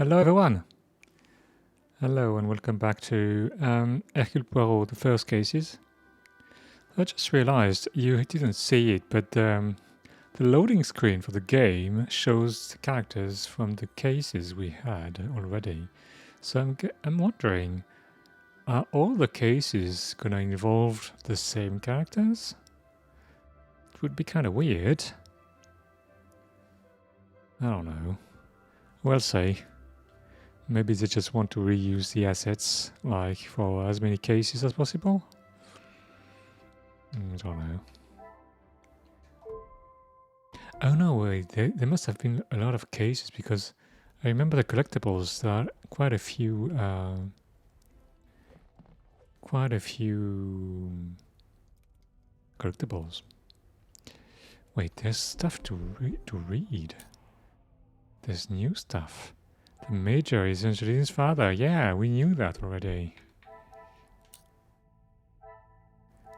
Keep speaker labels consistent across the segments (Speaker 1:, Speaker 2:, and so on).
Speaker 1: Hello everyone! Hello and welcome back to Hercule Poirot, the first cases. I just realized you didn't see it, but the loading screen for the game shows the characters from the cases we had already. So I'm wondering, are all the cases gonna involve the same characters? It would be kind of weird. I don't know. We'll see. Maybe they just want to reuse the assets, like, for as many cases as possible? I don't know. Oh no, wait, there must have been a lot of cases, because I remember the collectibles, there are quite a few collectibles. Wait, there's stuff to read. There's new stuff. The Major is Angeline's father. Yeah, we knew that already.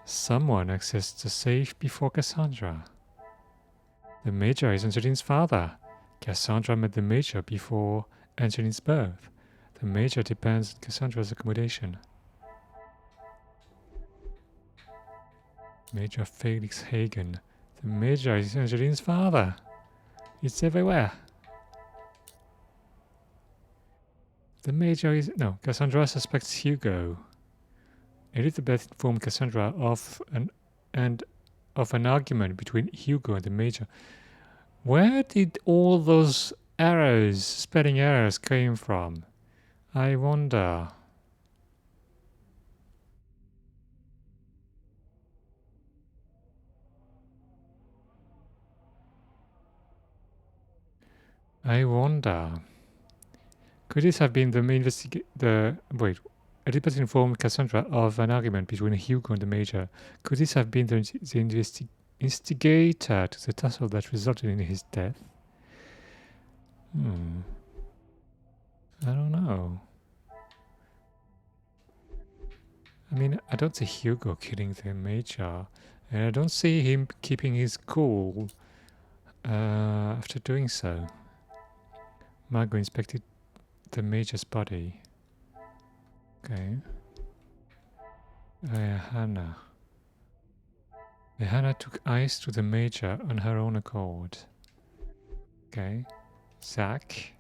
Speaker 1: Someone accessed the safe before Cassandra. The Major is Angeline's father. Cassandra met the Major before Angeline's birth. The Major depends on Cassandra's accommodation. Major Felix Hagen. The Major is Angeline's father. It's everywhere. The Major is... No, Cassandra suspects Hugo. Elizabeth informed Cassandra of an argument between Hugo and the Major. Where did all those errors, spelling errors, came from? I wonder. Could this have been wait, Elizabeth informed Cassandra of an argument between Hugo and the Major. Could this have been the instigator to the tussle that resulted in his death? I don't know. I mean, I don't see Hugo killing the Major, and I don't see him keeping his cool after doing so. Margot inspected the Major's body. Okay. Hannah. Hannah took ice to the Major on her own accord. Okay. Zach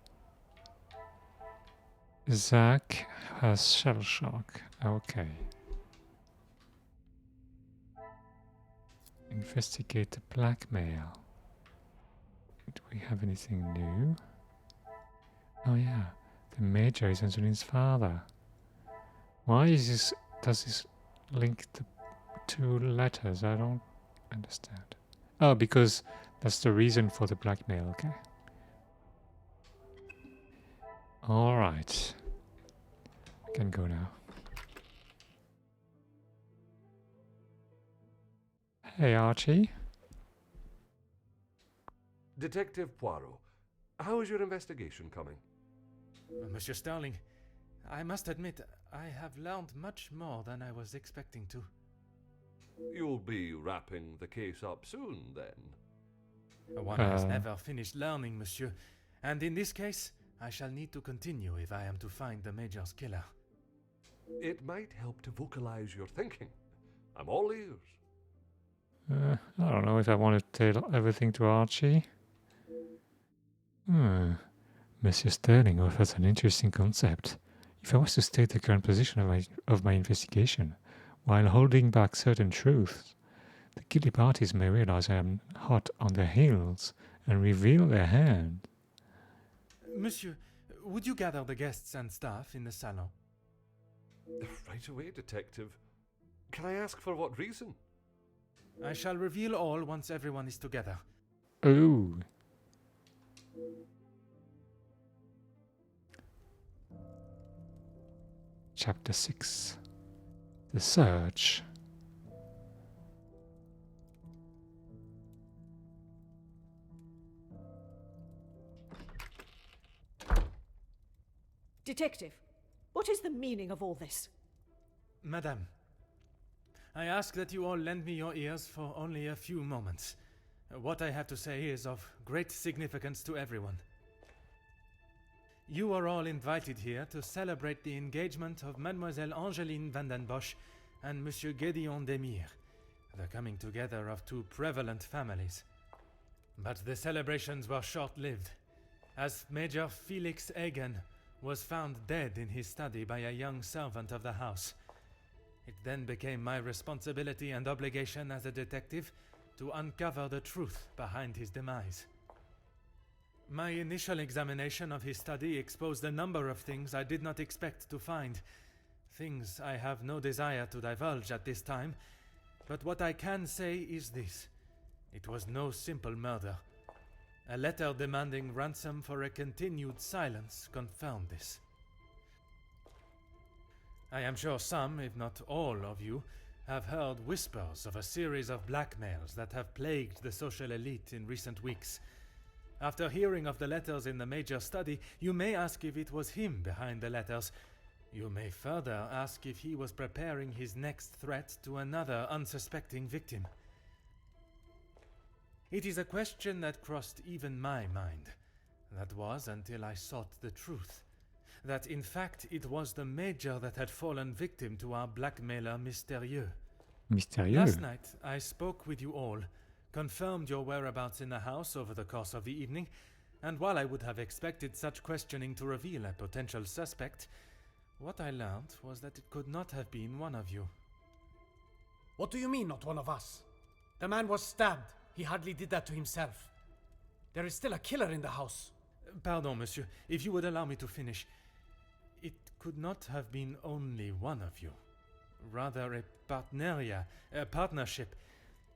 Speaker 1: has shell shock. Okay. Investigate the blackmail. Do we have anything new? Oh yeah. The Major is Angeline's father. Why does this link the two letters? I don't understand. Oh, because that's the reason for the blackmail, okay. Alright. I can go now. Hey, Archie.
Speaker 2: Detective Poirot, how is your investigation coming?
Speaker 3: Monsieur Sterling, I must admit, I have learned much more than I was expecting to.
Speaker 2: You'll be wrapping the case up soon, then?
Speaker 3: One has never finished learning, monsieur, and in this case, I shall need to continue if I am to find the Major's killer.
Speaker 2: It might help to vocalize your thinking. I'm all ears.
Speaker 1: I don't know if I want to tell everything to Archie. Monsieur Sterling offers an interesting concept. If I was to state the current position of my investigation, while holding back certain truths, the guilty parties may realize I am hot on their heels and reveal their hand.
Speaker 3: Monsieur, would you gather the guests and staff in the salon?
Speaker 2: Right away, Detective. Can I ask for what reason?
Speaker 3: I shall reveal all once everyone is together.
Speaker 1: Oh. Chapter 6. The Search.
Speaker 4: Detective, what is the meaning of all this?
Speaker 3: Madame, I ask that you all lend me your ears for only a few moments. What I have to say is of great significance to everyone. You are all invited here to celebrate the engagement of Mademoiselle Angeline van den Bosch and Monsieur Gédéon Demire, the coming together of two prevalent families. But the celebrations were short-lived, as Major Felix Hagen was found dead in his study by a young servant of the house. It then became my responsibility and obligation as a detective to uncover the truth behind his demise. My initial examination of his study exposed a number of things I did not expect to find. Things I have no desire to divulge at this time, but what I can say is this. It was no simple murder. A letter demanding ransom for a continued silence confirmed this. I am sure some, if not all of you, have heard whispers of a series of blackmails that have plagued the social elite in recent weeks. After hearing of the letters in the Major study, you may ask if it was him behind the letters. You may further ask if he was preparing his next threat to another unsuspecting victim. It is a question that crossed even my mind. That was until I sought the truth. That in fact it was the Major that had fallen victim to our blackmailer Mystérieux.
Speaker 1: Mystérieux?
Speaker 3: Last night I spoke with you all, confirmed your whereabouts in the house over the course of the evening, and while I would have expected such questioning to reveal a potential suspect, what I learned was that it could not have been one of you.
Speaker 5: What do you mean, not one of us? The man was stabbed. He hardly did that to himself. There is still a killer in the house.
Speaker 3: Pardon, monsieur, if you would allow me to finish. It could not have been only one of you. Rather a partnership,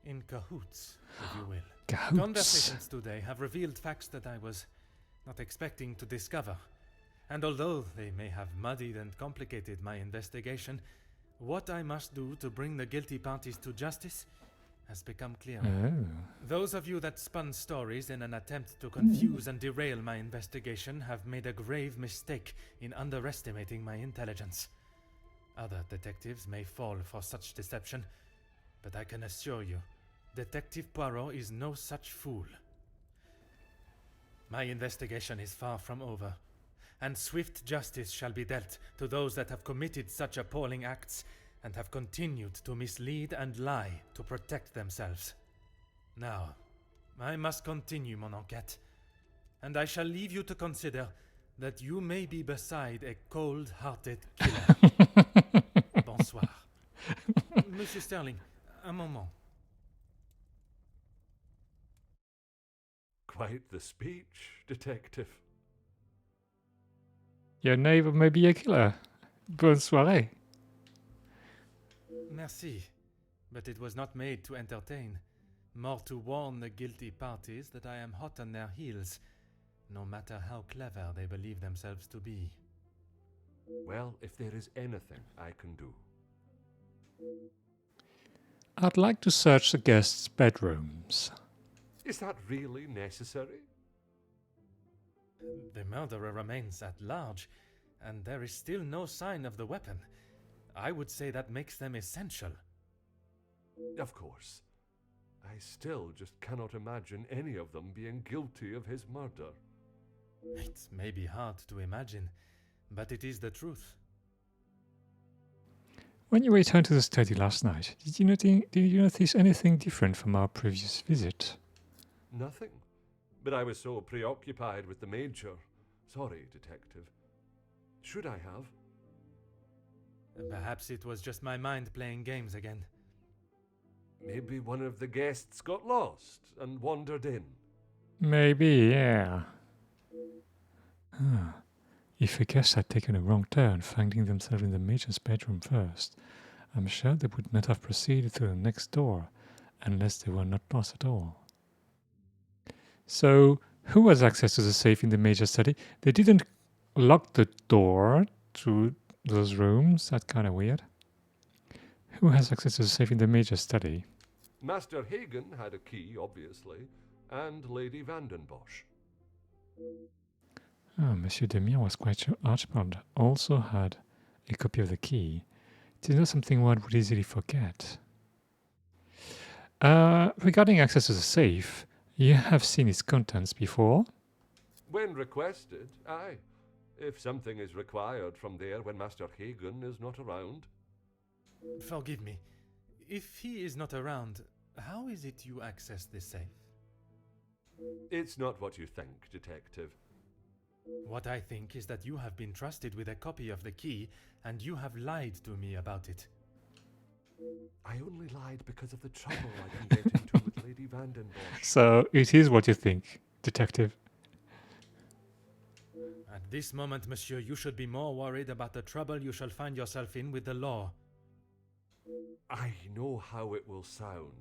Speaker 3: in cahoots, if you will.
Speaker 1: Cahoots?
Speaker 3: Conversations today have revealed facts that I was not expecting to discover. And although they may have muddied and complicated my investigation, what I must do to bring the guilty parties to justice has become clearer.
Speaker 1: Oh.
Speaker 3: Those of you that spun stories in an attempt to confuse and derail my investigation have made a grave mistake in underestimating my intelligence. Other detectives may fall for such deception, but I can assure you, Detective Poirot is no such fool. My investigation is far from over, and swift justice shall be dealt to those that have committed such appalling acts and have continued to mislead and lie to protect themselves. Now, I must continue mon enquête, and I shall leave you to consider that you may be beside a cold-hearted killer. Bonsoir. Monsieur Sterling, un moment.
Speaker 2: Quite the speech, detective.
Speaker 1: Your neighbor may be a killer. Bonne soirée.
Speaker 3: Merci, but it was not made to entertain, more to warn the guilty parties that I am hot on their heels, no matter how clever they believe themselves to be.
Speaker 2: Well, if there is anything I can do.
Speaker 1: I'd like to search the guests' bedrooms.
Speaker 2: Is that really necessary?
Speaker 3: The murderer remains at large, and there is still no sign of the weapon. I would say that makes them essential.
Speaker 2: Of course. I still just cannot imagine any of them being guilty of his murder.
Speaker 3: It may be hard to imagine, but it is the truth.
Speaker 1: When you returned to the study last night, did you notice anything different from our previous visit?
Speaker 2: Nothing. But I was so preoccupied with the Major. Sorry, detective. Should I have?
Speaker 3: Perhaps it was just my mind playing games again.
Speaker 2: Maybe one of the guests got lost and wandered in.
Speaker 1: Maybe, yeah. If a guest had taken a wrong turn, finding themselves in the Major's bedroom first, I'm sure they would not have proceeded to the next door, unless they were not lost at all. So, who has access to the safe in the Major study? They didn't lock the door to those rooms. That's kind of weird. Who has access to the safe in the Major study?
Speaker 2: Master Hagen had a key, obviously, and Lady Van den Bosch.
Speaker 1: Monsieur Demire was quite sure Archibald also had a copy of the key. It is not something one would easily forget. Regarding access to the safe, you have seen its contents before?
Speaker 2: When requested, aye. if something is required from there when Master Hagen is not around.
Speaker 3: Forgive me. If he is not around, how is it you access this safe?
Speaker 2: It's not what you think, Detective.
Speaker 3: What I think is that you have been trusted with a copy of the key, and you have lied to me about it.
Speaker 2: I only lied because of the trouble I can get into with Lady Vandenbosch.
Speaker 1: So it is what you think, Detective.
Speaker 3: At this moment, monsieur, you should be more worried about the trouble you shall find yourself in with the law.
Speaker 2: I know how it will sound,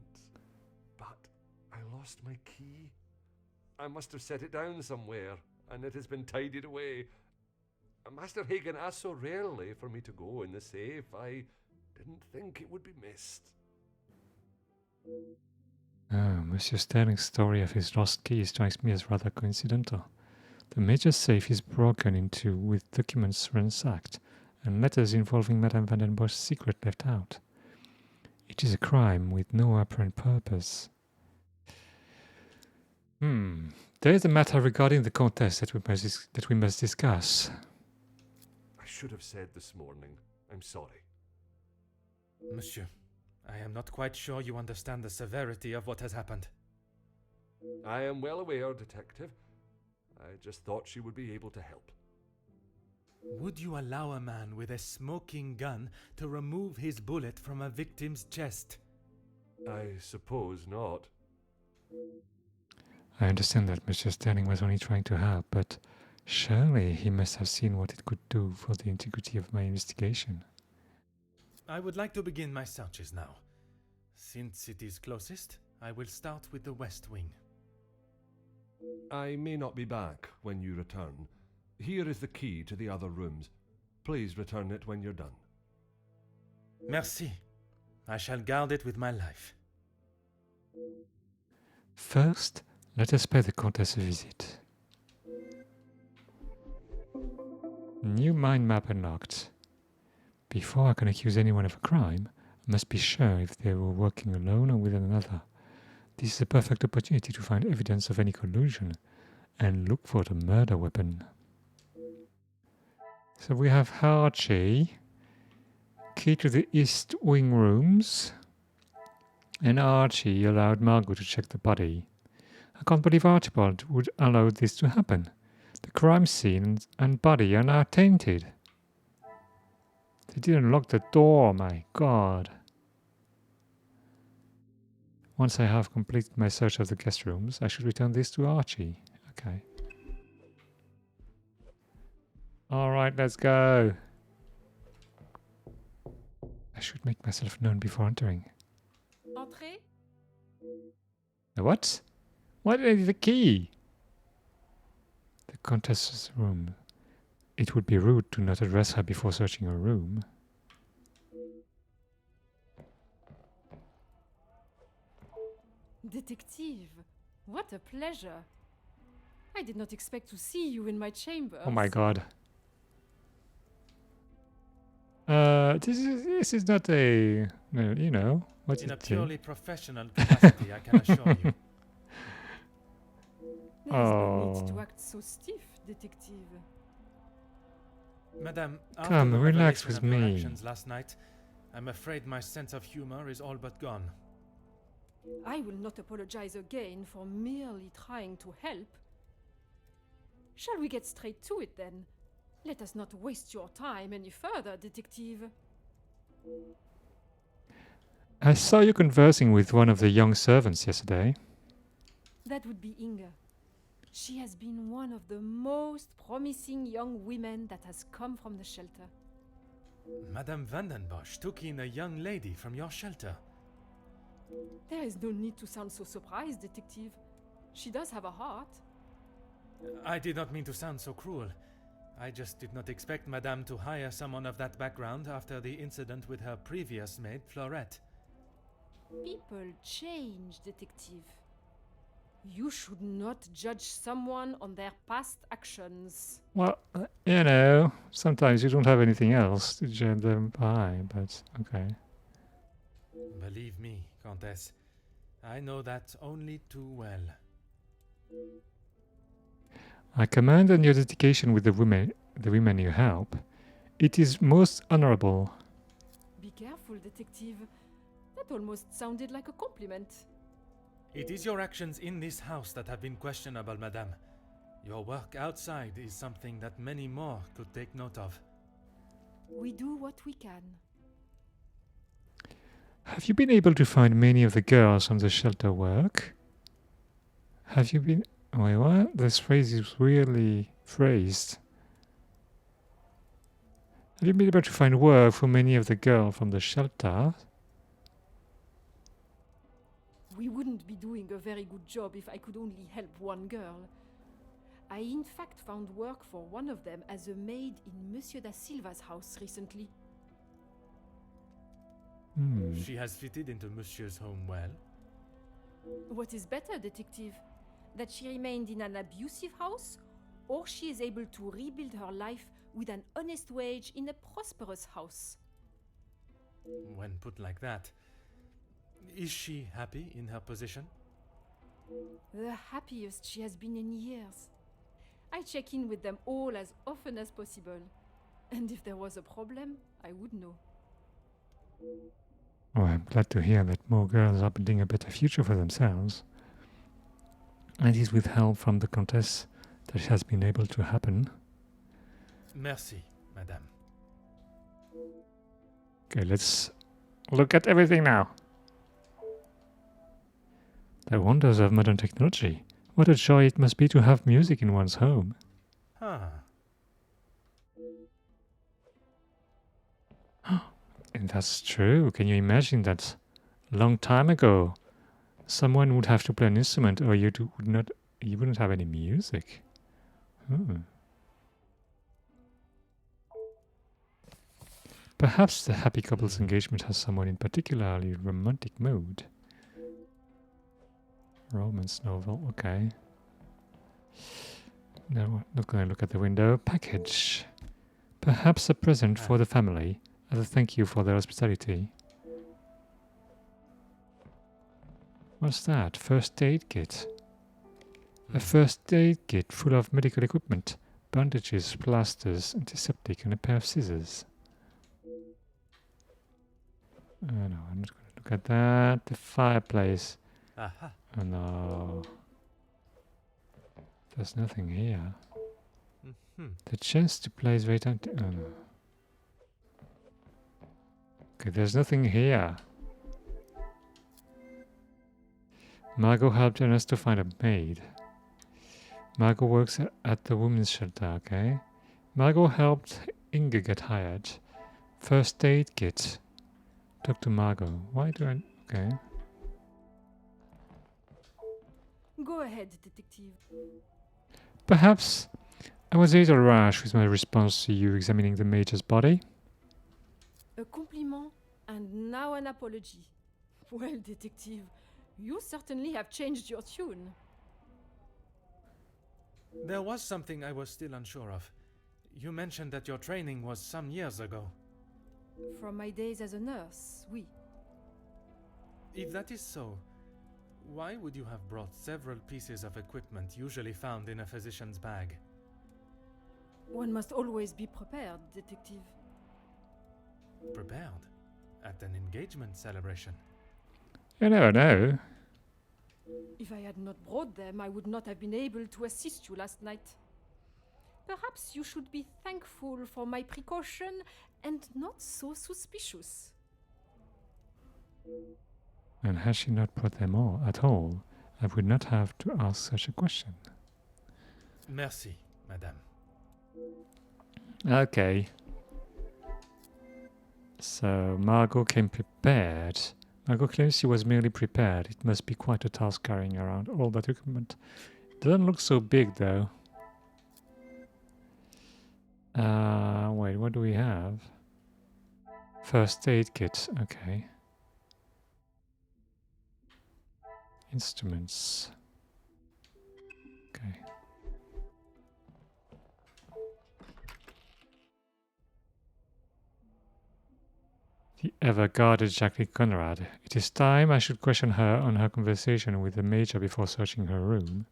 Speaker 2: but I lost my key. I must have set it down somewhere, and it has been tidied away. Master Hagen asked so rarely for me to go in the safe, I didn't think it would be missed.
Speaker 1: Oh, Monsieur Sterling's story of his lost key strikes me as rather coincidental. The major safe is broken into with documents ransacked and letters involving Madame Vandenbosch's secret left out. It is a crime with no apparent purpose. There is a matter regarding the Countess that we must discuss.
Speaker 2: I should have said this morning. I'm sorry.
Speaker 3: Monsieur, I am not quite sure you understand the severity of what has happened.
Speaker 2: I am well aware, Detective. I just thought she would be able to help.
Speaker 3: Would you allow a man with a smoking gun to remove his bullet from a victim's chest?
Speaker 2: I suppose not.
Speaker 1: I understand that Mr. Sterling was only trying to help, but surely he must have seen what it could do for the integrity of my investigation.
Speaker 3: I would like to begin my searches now. Since it is closest, I will start with the west wing.
Speaker 2: I may not be back when you return. Here is the key to the other rooms. Please return it when you're done.
Speaker 3: Merci. I shall guard it with my life.
Speaker 1: First, let us pay the Countess a visit. New mind map unlocked. Before I can accuse anyone of a crime, I must be sure if they were working alone or with another. This is a perfect opportunity to find evidence of any collusion and look for the murder weapon. So we have Archie, key to the East Wing rooms, and Archie allowed Margot to check the body. I can't believe Archibald would allow this to happen. The crime scene and body are now tainted. They didn't lock the door, my god. Once I have completed my search of the guest rooms, I should return this to Archie. Okay. Alright, let's go. I should make myself known before entering.
Speaker 4: Entrez?
Speaker 1: What? Why did I need the key? The Countess's room. It would be rude to not address her before searching her room.
Speaker 6: Detective, what a pleasure. I did not expect to see you in my chambers.
Speaker 1: Oh my god. This is not a, you know, what's
Speaker 3: In a
Speaker 1: it?
Speaker 3: purely professional capacity, I can assure you.
Speaker 6: There is no need
Speaker 1: Oh.
Speaker 6: to act so stiff, detective.
Speaker 3: Madame, after
Speaker 1: Come,
Speaker 3: the
Speaker 1: relax
Speaker 3: revelation
Speaker 1: with
Speaker 3: of your
Speaker 1: me.
Speaker 3: actions last night, I'm afraid my sense of humor is all but gone.
Speaker 6: I will not apologize again for merely trying to help. Shall we get straight to it then? Let us not waste your time any further, detective.
Speaker 1: I saw you conversing with one of the young servants yesterday.
Speaker 6: That would be Inga. She has been one of the most promising young women that has come from the shelter.
Speaker 3: Madame Vandenbosch took in a young lady from your shelter.
Speaker 6: There is no need to sound so surprised, detective. She does have a heart.
Speaker 3: I did not mean to sound so cruel. I just did not expect Madame to hire someone of that background after the incident with her previous maid, Florette.
Speaker 6: People change, detective. You should not judge someone on their past actions.
Speaker 1: Well, you know, sometimes you don't have anything else to judge them by, but okay.
Speaker 3: Believe me, Countess, I know that only too well.
Speaker 1: I commend on your dedication with the the women you help. It is most honorable.
Speaker 6: Be careful, detective. That almost sounded like a compliment.
Speaker 3: It is your actions in this house that have been questionable, madame. Your work outside is something that many more could take note of.
Speaker 6: We do what we can.
Speaker 1: Have you been able to find many of the girls from the shelter work? Have you been... Wait, what? This phrase is really phrased. Have you been able to find work for many of the girls from the shelter?
Speaker 6: We wouldn't be doing a very good job if I could only help one girl. I in fact found work for one of them as a maid in Monsieur da Silva's house recently.
Speaker 3: She has fitted into Monsieur's home well.
Speaker 6: What is better, detective? That she remained in an abusive house, or she is able to rebuild her life with an honest wage in a prosperous house?
Speaker 3: When put like that, is she happy in her position?
Speaker 6: The happiest she has been in years. I check in with them all as often as possible. And if there was a problem, I would know.
Speaker 1: Oh, I'm glad to hear that more girls are building a better future for themselves. And it is with help from the Countess that it has been able to happen.
Speaker 3: Merci, madame.
Speaker 1: Okay, let's look at everything now. The wonders of modern technology. What a joy it must be to have music in one's home.
Speaker 3: Ah,
Speaker 1: And that's true. Can you imagine that long time ago someone would have to play an instrument or you wouldn't have any music? Perhaps the happy couple's engagement has someone in particularly romantic mood. Romance novel, okay. No, not going to look at the window. Package. Perhaps a present for the family as a thank you for their hospitality. What's that? First aid kit. A first aid kit full of medical equipment, bandages, plasters, antiseptic, and a pair of scissors. Oh no, I'm not going to look at that. The fireplace.
Speaker 3: aha.
Speaker 1: Oh no. There's nothing here. The chance to play is very tempting. Oh no. Okay, there's nothing here. Margot helped Ernest to find a maid. Margot works at the women's shelter, okay. Margot helped Inge get hired. First aid kit. Talk to Margot. Why do I... Okay.
Speaker 6: Go ahead, detective.
Speaker 1: Perhaps I was a little rash with my response to you examining the major's body.
Speaker 6: A compliment and now an apology. Well, detective, you certainly have changed your tune.
Speaker 3: There was something I was still unsure of. You mentioned that your training was some years ago.
Speaker 6: From my days as a nurse, oui.
Speaker 3: If that is so, why would you have brought several pieces of equipment usually found in a physician's bag?
Speaker 6: One must always be prepared, detective.
Speaker 3: Prepared? At an engagement celebration?
Speaker 1: You never know.
Speaker 6: If I had not brought them, I would not have been able to assist you last night. Perhaps you should be thankful for my precaution and not so suspicious.
Speaker 1: And had she not brought them all at all, I would not have to ask such a question.
Speaker 3: Merci, madame.
Speaker 1: Okay. So Margot came prepared. Margot claims she was merely prepared. It must be quite a task carrying around all that equipment. Doesn't look so big though. Wait, what do we have? First aid kit, okay. Instruments. Okay. The ever-guarded Jacqueline Conrad. It is time I should question her on her conversation with the Major before searching her room.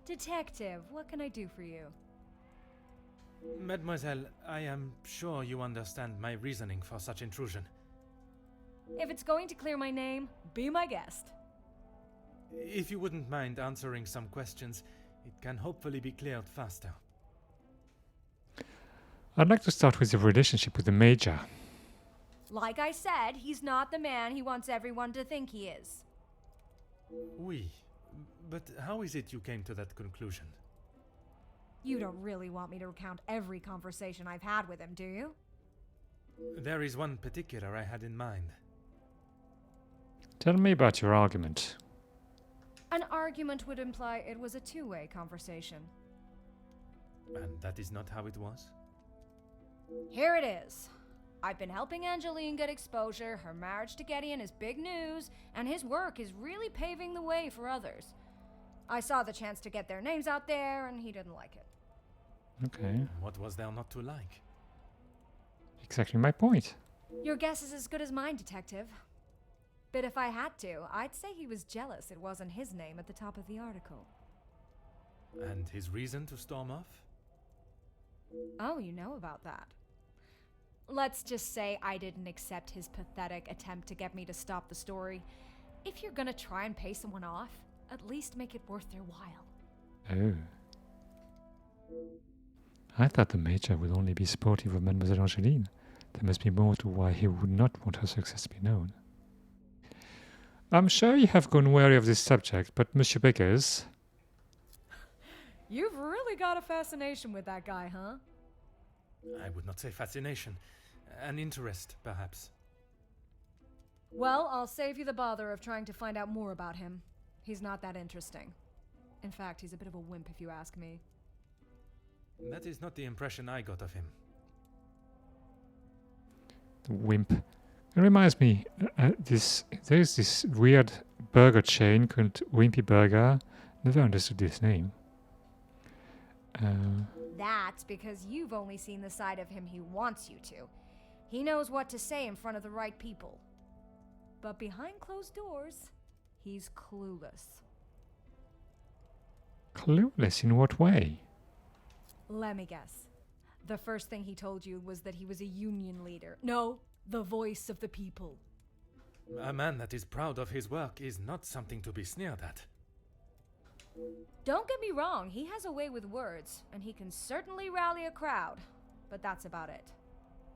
Speaker 7: Detective, what can I do for you?
Speaker 3: Mademoiselle, I am sure you understand my reasoning for such intrusion.
Speaker 7: If it's going to clear my name, be my guest.
Speaker 3: If you wouldn't mind answering some questions, it can hopefully be cleared faster.
Speaker 1: I'd like to start with your relationship with the Major.
Speaker 7: Like I said, he's not the man he wants everyone to think he is.
Speaker 3: Oui, but how is it you came to that conclusion?
Speaker 7: You don't really want me to recount every conversation I've had with him, do you?
Speaker 3: There is one particular I had in mind.
Speaker 1: Tell me about your argument.
Speaker 7: An argument would imply it was a two-way conversation.
Speaker 3: And that is not how it was?
Speaker 7: Here it is. I've been helping Angeline get exposure, her marriage to Gideon is big news, and his work is really paving the way for others. I saw the chance to get their names out there, and he didn't like it.
Speaker 1: Okay,
Speaker 3: What was there not to like?
Speaker 1: exactly my point.
Speaker 7: Your guess is as good as mine, Detective. But if I had to, I'd say he was jealous it wasn't his name at the top of the article.
Speaker 3: And his reason to storm off?
Speaker 7: Oh, you know about that. Let's just say I didn't accept his pathetic attempt to get me to stop the story. If you're gonna try and pay someone off, at least make it worth their while.
Speaker 1: Oh. I thought the Major would only be supportive of Mademoiselle Angeline. There must be more to why he would not want her success to be known. I'm sure you have grown wary of this subject, but Monsieur Beggars...
Speaker 7: You've really got a fascination with that guy, huh?
Speaker 3: I would not say fascination. An interest, perhaps.
Speaker 7: Well, I'll save you the bother of trying to find out more about him. He's not that interesting. In fact, he's a bit of a wimp if you ask me.
Speaker 3: That is not the impression I got of him.
Speaker 1: The wimp. It reminds me, there's this weird burger chain called Wimpy Burger. Never understood this name.
Speaker 7: That's because you've only seen the side of him he wants you to. He knows what to say in front of the right people. But behind closed doors, he's clueless.
Speaker 1: Clueless in what way?
Speaker 7: Let me guess. The first thing he told you was that he was a union leader. No, the voice of the people.
Speaker 3: A man that is proud of his work is not something to be sneered at.
Speaker 7: Don't get me wrong, he has a way with words, and he can certainly rally a crowd. But that's about it.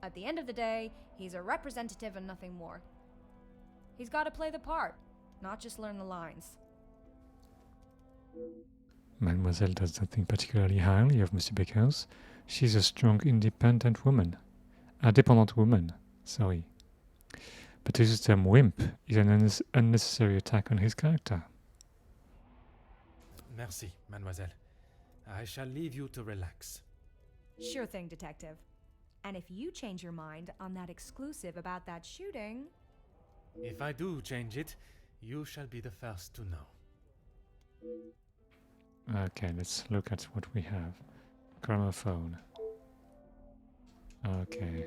Speaker 7: At the end of the day, he's a representative and nothing more. He's got to play the part, not just learn the lines.
Speaker 1: Mademoiselle does not think particularly highly of Monsieur Beggars. She's a strong, independent woman. Independent woman, sorry. But to use the term wimp is an unnecessary attack on his character.
Speaker 3: Merci, mademoiselle. I shall leave you to relax.
Speaker 7: Sure thing, Detective. And if you change your mind on that exclusive about that shooting...
Speaker 3: If I do change it, you shall be the first to know.
Speaker 1: Okay, let's look at what we have. Gramophone. Okay.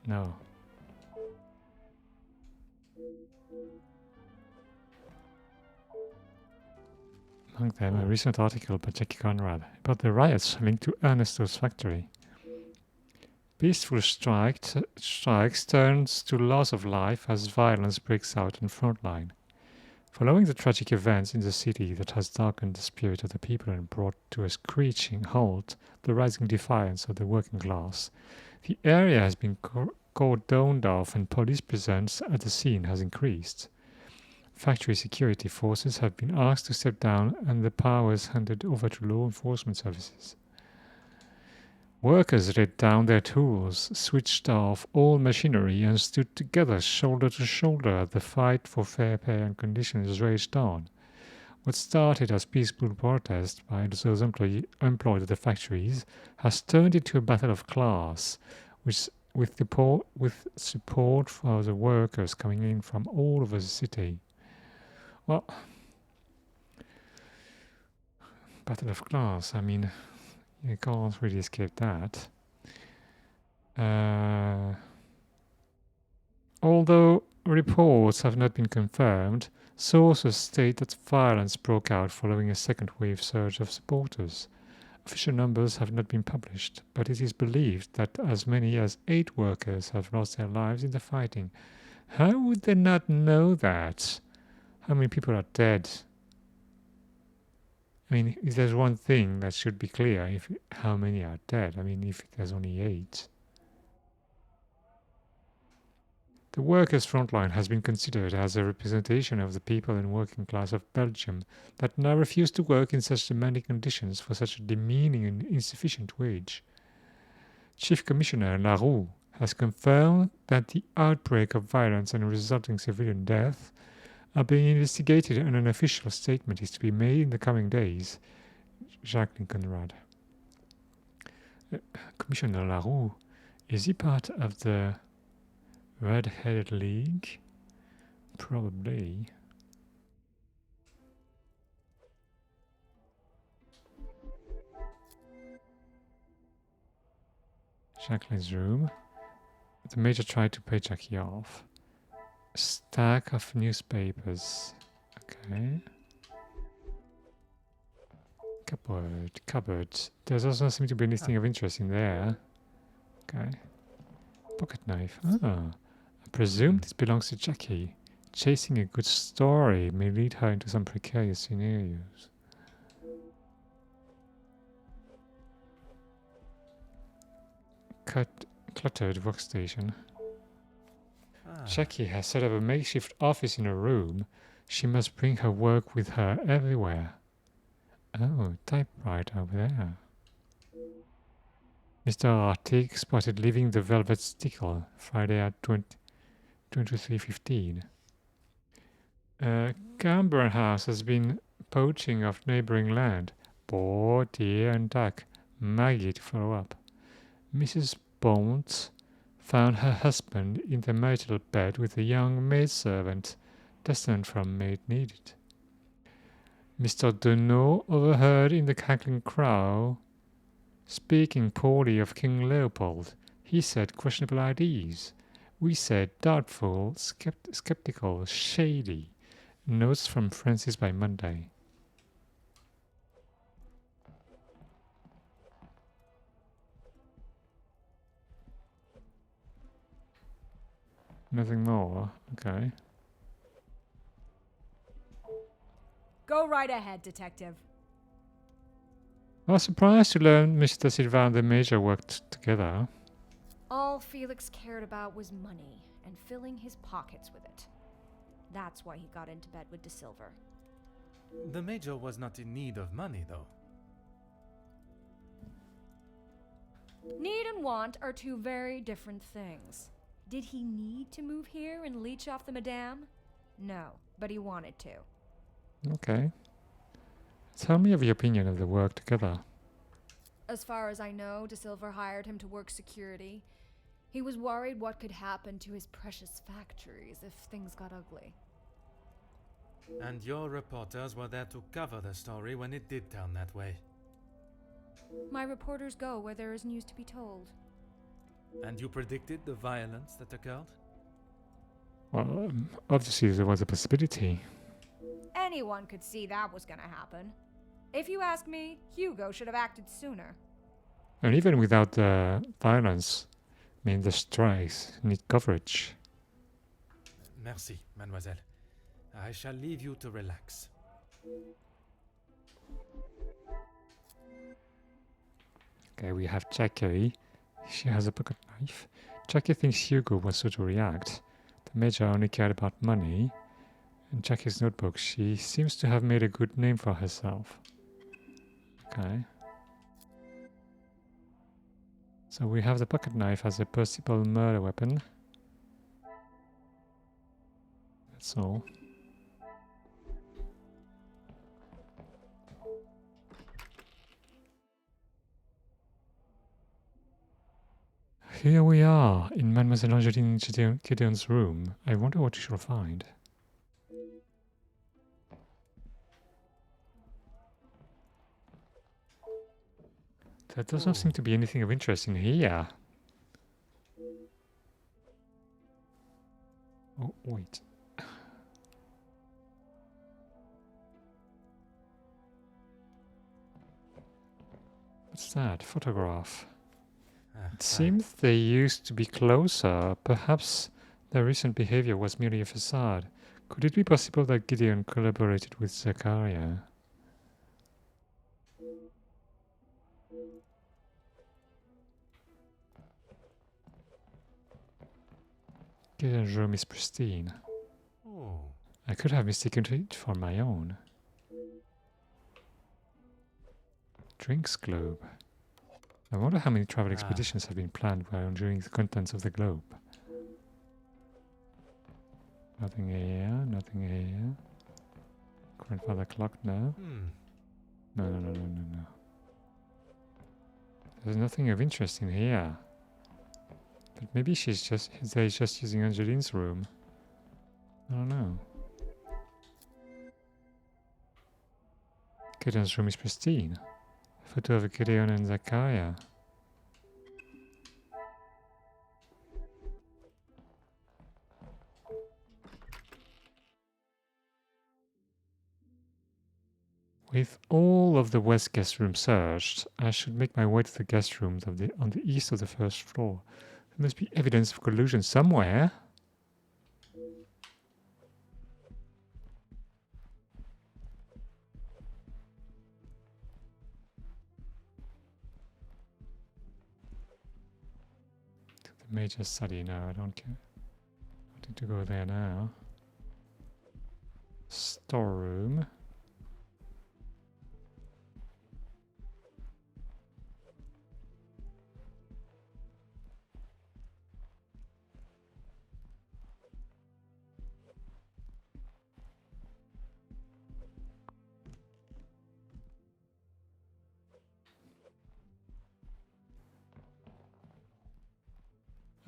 Speaker 1: No. Among them, a recent article by Jackie Conrad about the riots linked to Ernesto's factory. Peaceful strikes turns to loss of life as violence breaks out in frontline. Following the tragic events in the city that has darkened the spirit of the people and brought to a screeching halt the rising defiance of the working class, the area has been cordoned off and police presence at the scene has increased. Factory security forces have been asked to step down and the powers handed over to law enforcement services. Workers laid down their tools, switched off all machinery and stood together shoulder to shoulder as the fight for fair pay and conditions raged on. What started as peaceful protest by those employed at the factories has turned into a battle of class, with support for the workers coming in from all over the city. Well, battle of class, I mean, you can't really escape that. Although reports have not been confirmed, sources state that violence broke out following a second wave surge of supporters. Official numbers have not been published, but it is believed that as many as 8 workers have lost their lives in the fighting. How would they not know that? How many people are dead? I mean, if there's one thing that should be clear, if how many are dead. I mean, if there's only 8. The workers' frontline has been considered as a representation of the people and working class of Belgium that now refuse to work in such demanding conditions for such a demeaning and insufficient wage. Chief Commissioner Laroux has confirmed that the outbreak of violence and resulting civilian death are being investigated and an official statement is to be made in the coming days. Jacqueline Conrad. Commissioner Laroux, is he part of the Red-Headed League? Probably. Jacqueline's room. The Major tried to pay Jackie off. A stack of newspapers. Okay. Cupboard. There doesn't seem to be anything of interest in there. Okay. Pocket knife. Ah. I presume this belongs to Jackie. Chasing a good story may lead her into some precarious scenarios. Cluttered workstation. Jackie has set up a makeshift office in her room. She must bring her work with her everywhere. Oh, typewriter over there. Mr. Artig spotted leaving the Velvet Stickle Friday at 23:15. Camborne House has been poaching off neighboring land. Boar, deer and duck. Maggie to follow up. Mrs. Bones found her husband in the marital bed with a young maidservant, destined from maid needed. Mr. Deneau overheard in the cackling crowd speaking poorly of King Leopold. He said questionable ideas. We said doubtful, skeptical, shady. Notes from Francis by Monday. Nothing more. Okay.
Speaker 7: Go right ahead, Detective.
Speaker 1: I was surprised to learn Mr. Sylvain and the Major worked together.
Speaker 7: All Felix cared about was money and filling his pockets with it. That's why he got into bed with De Silver.
Speaker 3: The Major was not in need of money, though.
Speaker 7: Need and want are 2 very different things. Did he need to move here and leech off the Madame? No, but he wanted to.
Speaker 1: Okay. Tell me of your opinion of the work together.
Speaker 7: As far as I know, De Silver hired him to work security. He was worried what could happen to his precious factories if things got ugly.
Speaker 3: And your reporters were there to cover the story when it did turn that way.
Speaker 7: My reporters go where there is news to be told.
Speaker 3: And you predicted the violence that occurred?
Speaker 1: Well, obviously there was a possibility.
Speaker 7: Anyone could see that was gonna happen. If you ask me, Hugo should have acted sooner.
Speaker 1: And even without the violence, I mean the strikes need coverage.
Speaker 3: Merci, mademoiselle. I shall leave you to relax.
Speaker 1: Okay, we have Jackie. She has a pocket knife. Jackie thinks Hugo was so to react. The Major only cared about money. In Jackie's notebook, she seems to have made a good name for herself. Okay. So we have the pocket knife as a possible murder weapon. That's all. Here we are, in Mademoiselle Angeline Gideon's room. I wonder what we shall find. There doesn't seem to be anything of interest in here. Oh, wait. What's that? Photograph. It seems they used to be closer. Perhaps their recent behavior was merely a facade. Could it be possible that Gideon collaborated with Zakaria? Gideon's room is pristine.
Speaker 3: Oh.
Speaker 1: I could have mistaken it for my own. Drinks globe. I wonder how many travel expeditions have been planned while enjoying the contents of the globe. Nothing here, nothing here. Grandfather clock, no. No, no, no, no, no, no. There's nothing of interest in here. But maybe he's just using Angeline's room. I don't know. Gideon's room is pristine. A photo of Gideon and Zakaria. With all of the west guest room searched, I should make my way to the guest rooms on the east of the first floor. There must be evidence of collusion somewhere. To the major study now, I don't care. I need to go there now. Storeroom.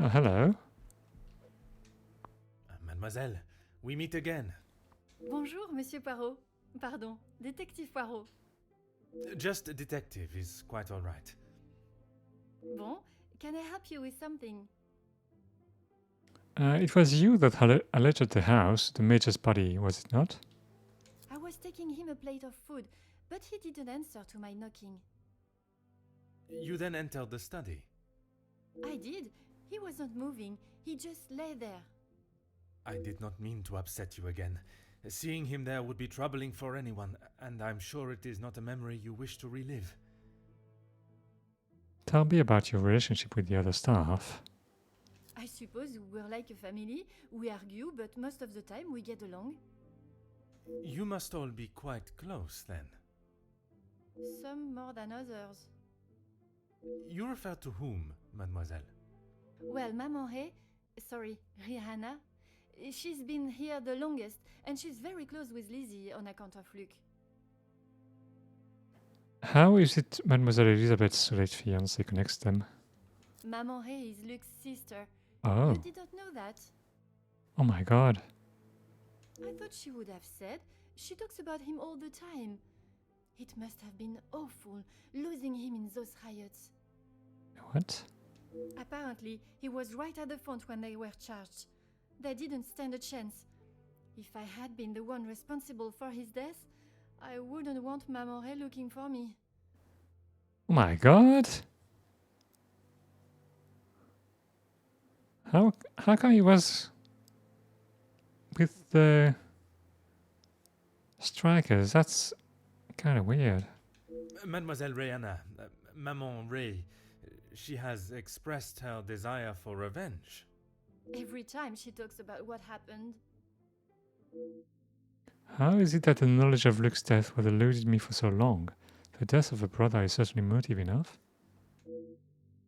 Speaker 1: Oh, hello.
Speaker 3: Mademoiselle, we meet again.
Speaker 8: Bonjour, Monsieur Poirot. Pardon, Détective Poirot.
Speaker 3: Just a detective is quite all right.
Speaker 8: Bon, can I help you with something?
Speaker 1: It was you that alleged the house, the major's body, was it not?
Speaker 8: I was taking him a plate of food, but he didn't answer to my knocking.
Speaker 3: You then entered the study.
Speaker 8: I did. He wasn't moving. He just lay there.
Speaker 3: I did not mean to upset you again. Seeing him there would be troubling for anyone, and I'm sure it is not a memory you wish to relive.
Speaker 1: Tell me about your relationship with the other staff.
Speaker 8: I suppose we're like a family. We argue, but most of the time we get along.
Speaker 3: You must all be quite close, then.
Speaker 8: Some more than others.
Speaker 3: You refer to whom, mademoiselle?
Speaker 8: Well, Maman Rihanna, she's been here the longest, and she's very close with Lizzie on account of Luc.
Speaker 1: How is it Mademoiselle Elizabeth's late fiancé connects them?
Speaker 8: Maman is Luc's sister.
Speaker 1: Oh.
Speaker 8: You did not know that?
Speaker 1: Oh my god.
Speaker 8: I thought she would have said. She talks about him all the time. It must have been awful, losing him in those riots.
Speaker 1: What?
Speaker 8: Apparently, he was right at the front when they were charged. They didn't stand a chance. If I had been the one responsible for his death, I wouldn't want Maman looking for me.
Speaker 1: Oh my god. How come he was with the strikers? That's kind of weird.
Speaker 3: Mademoiselle Rihanna, Maman Ray, she has expressed her desire for revenge.
Speaker 8: Every time she talks about what happened.
Speaker 1: How is it that the knowledge of Luc's death was eluded me for so long? The death of a brother is certainly motive enough.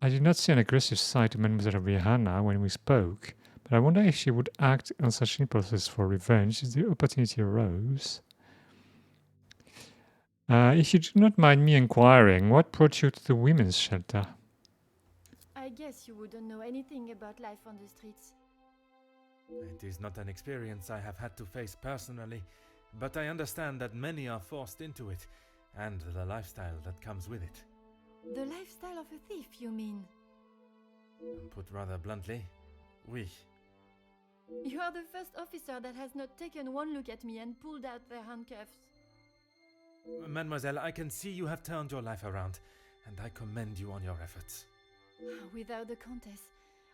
Speaker 1: I did not see an aggressive side to Mademoiselle Rihanna when we spoke, but I wonder if she would act on such impulses for revenge if the opportunity arose. If you do not mind me inquiring, what brought you to the women's shelter?
Speaker 8: I guess you wouldn't know anything about life on the streets.
Speaker 3: It is not an experience I have had to face personally, but I understand that many are forced into it, and the lifestyle that comes with it.
Speaker 8: The lifestyle of a thief, you mean?
Speaker 3: Put rather bluntly, oui.
Speaker 8: You are the first officer that has not taken one look at me and pulled out their handcuffs.
Speaker 3: Mademoiselle, I can see you have turned your life around, and I commend you on your efforts.
Speaker 8: Without the Countess,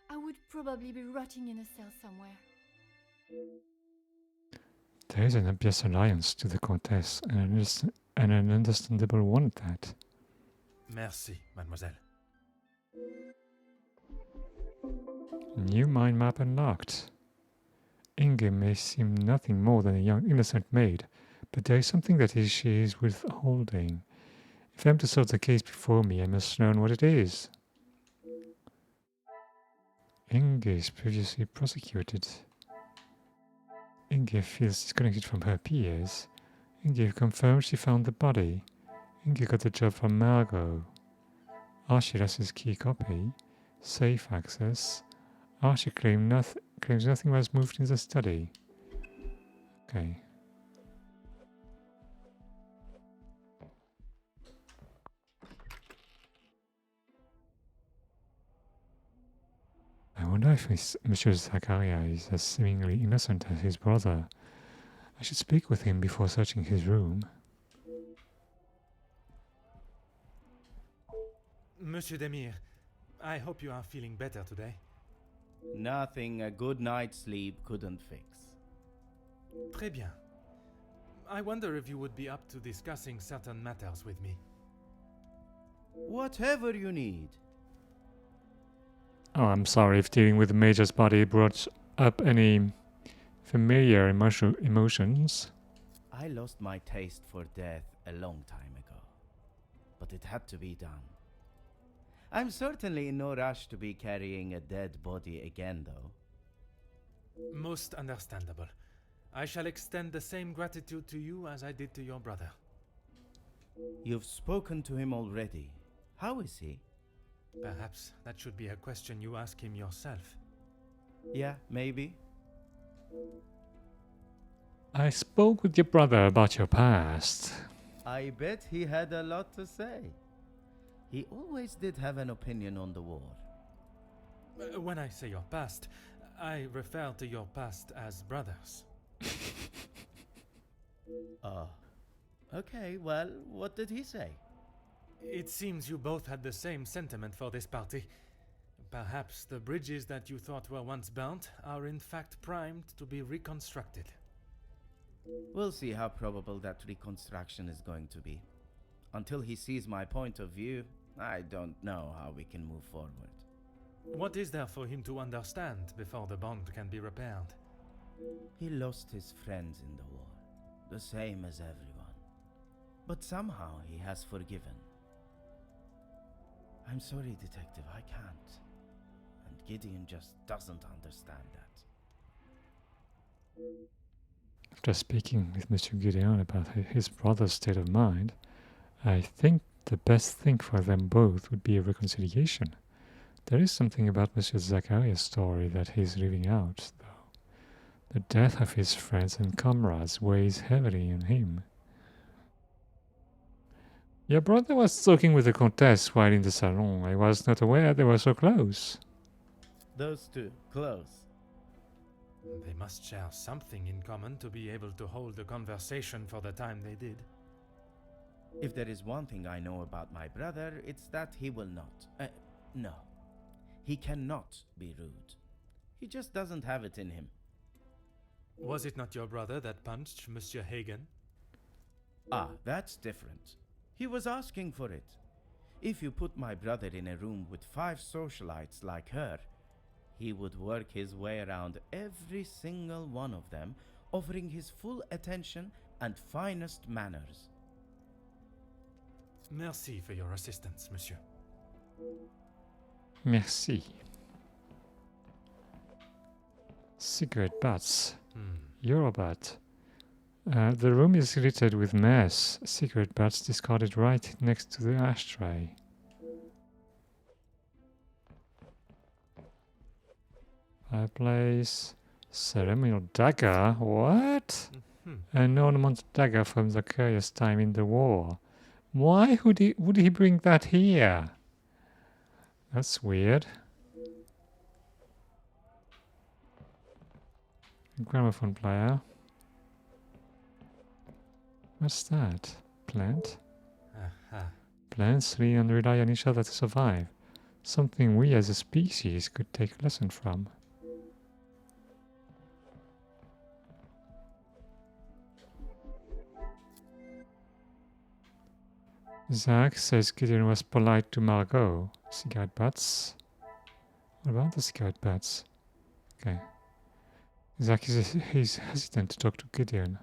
Speaker 8: I would probably be rotting in a cell somewhere.
Speaker 1: There is an obvious alliance to the Countess, and an understandable one at that.
Speaker 3: Merci, mademoiselle.
Speaker 1: New mind map unlocked. Inge may seem nothing more than a young innocent maid, but there is something that she is withholding. If I am to solve the case before me, I must learn what it is. Inge is previously prosecuted. Inge feels disconnected from her peers. Inge confirms she found the body. Inge got the job from Margot. Archie lost his key copy. Safe access. Archie claims nothing was moved in the study. Okay. I wonder if Monsieur Zachariah is as seemingly innocent as his brother. I should speak with him before searching his room.
Speaker 3: Monsieur Demir, I hope you are feeling better today.
Speaker 9: Nothing a good night's sleep couldn't fix.
Speaker 3: Très bien. I wonder if you would be up to discussing certain matters with me.
Speaker 9: Whatever you need.
Speaker 1: Oh, I'm sorry if dealing with the Major's body brought up any familiar emotions.
Speaker 9: I lost my taste for death a long time ago, but it had to be done. I'm certainly in no rush to be carrying a dead body again, though.
Speaker 3: Most understandable. I shall extend the same gratitude to you as I did to your brother.
Speaker 9: You've spoken to him already. How is he?
Speaker 3: Perhaps that should be a question you ask him yourself.
Speaker 9: Yeah, maybe.
Speaker 1: I spoke with your brother about your past.
Speaker 9: I bet he had a lot to say. He always did have an opinion on the war.
Speaker 3: When I say your past, I refer to your past as brothers.
Speaker 9: Okay, well, what did he say?
Speaker 3: It seems you both had the same sentiment for this party. Perhaps the bridges that you thought were once burnt are in fact primed to be reconstructed.
Speaker 9: We'll see how probable that reconstruction is going to be. Until he sees my point of view, I don't know how we can move forward.
Speaker 3: What is there for him to understand before the bond can be repaired?
Speaker 9: He lost his friends in the war, the same as everyone. But somehow he has forgiven. I'm sorry, Detective, I can't. And Gideon just doesn't understand that.
Speaker 1: After speaking with Monsieur Gideon about his brother's state of mind, I think the best thing for them both would be a reconciliation. There is something about Monsieur Zachariah's story that he's leaving out, though. The death of his friends and comrades weighs heavily on him. Your brother was talking with the Countess while in the salon. I was not aware they were so close.
Speaker 9: Those two, close.
Speaker 3: They must share something in common to be able to hold a conversation for the time they did.
Speaker 9: If there is one thing I know about my brother, it's that he will not. No. He cannot be rude. He just doesn't have it in him.
Speaker 3: Was it not your brother that punched Monsieur Hagen?
Speaker 9: Ah, that's different. He was asking for it. If you put my brother in a room with 5 socialites like her, he would work his way around every single one of them, offering his full attention and finest manners.
Speaker 3: Merci for your assistance, monsieur.
Speaker 1: Merci. Cigarette butts. Eurobat. The room is littered with mess. Cigarette butts discarded right next to the ashtray. Fireplace. Ceremonial dagger? What? An ornamental dagger from the curious time in the war. Why would he bring that here? That's weird. Gramophone player. What's that? Plant?
Speaker 3: Aha.
Speaker 1: Plants lean and rely on each other to survive. Something we as a species could take a lesson from. Zach says Gideon was polite to Margot. Cigarette butts. What about the cigarette butts? Okay. Zach is hesitant to talk to Gideon.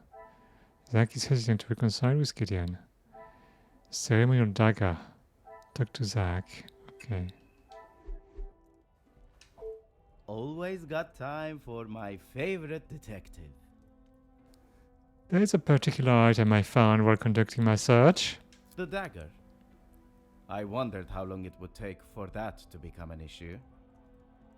Speaker 1: Zach is hesitant to reconcile with Gideon. Ceremonial dagger. Talk to Zach. Okay.
Speaker 9: Always got time for my favorite detective.
Speaker 1: There is a particular item I found while conducting my search.
Speaker 9: The dagger. I wondered how long it would take for that to become an issue.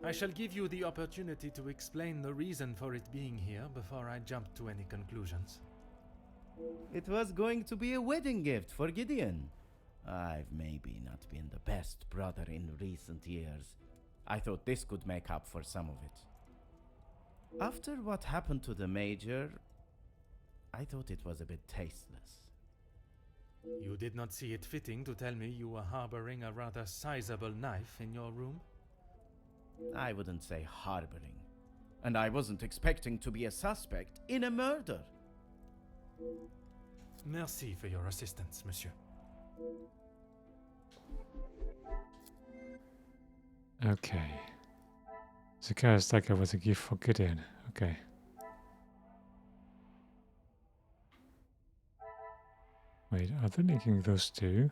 Speaker 3: I shall give you the opportunity to explain the reason for it being here before I jump to any conclusions.
Speaker 9: It was going to be a wedding gift for Gideon. I've maybe not been the best brother in recent years. I thought this could make up for some of it. After what happened to the Major, I thought it was a bit tasteless.
Speaker 3: You did not see it fitting to tell me you were harboring a rather sizable knife in your room?
Speaker 9: I wouldn't say harboring. And I wasn't expecting to be a suspect in a murder.
Speaker 3: Merci for your assistance, monsieur.
Speaker 1: Okay. The chaos dagger was a gift for Gideon. Okay. Wait, are they linking those two?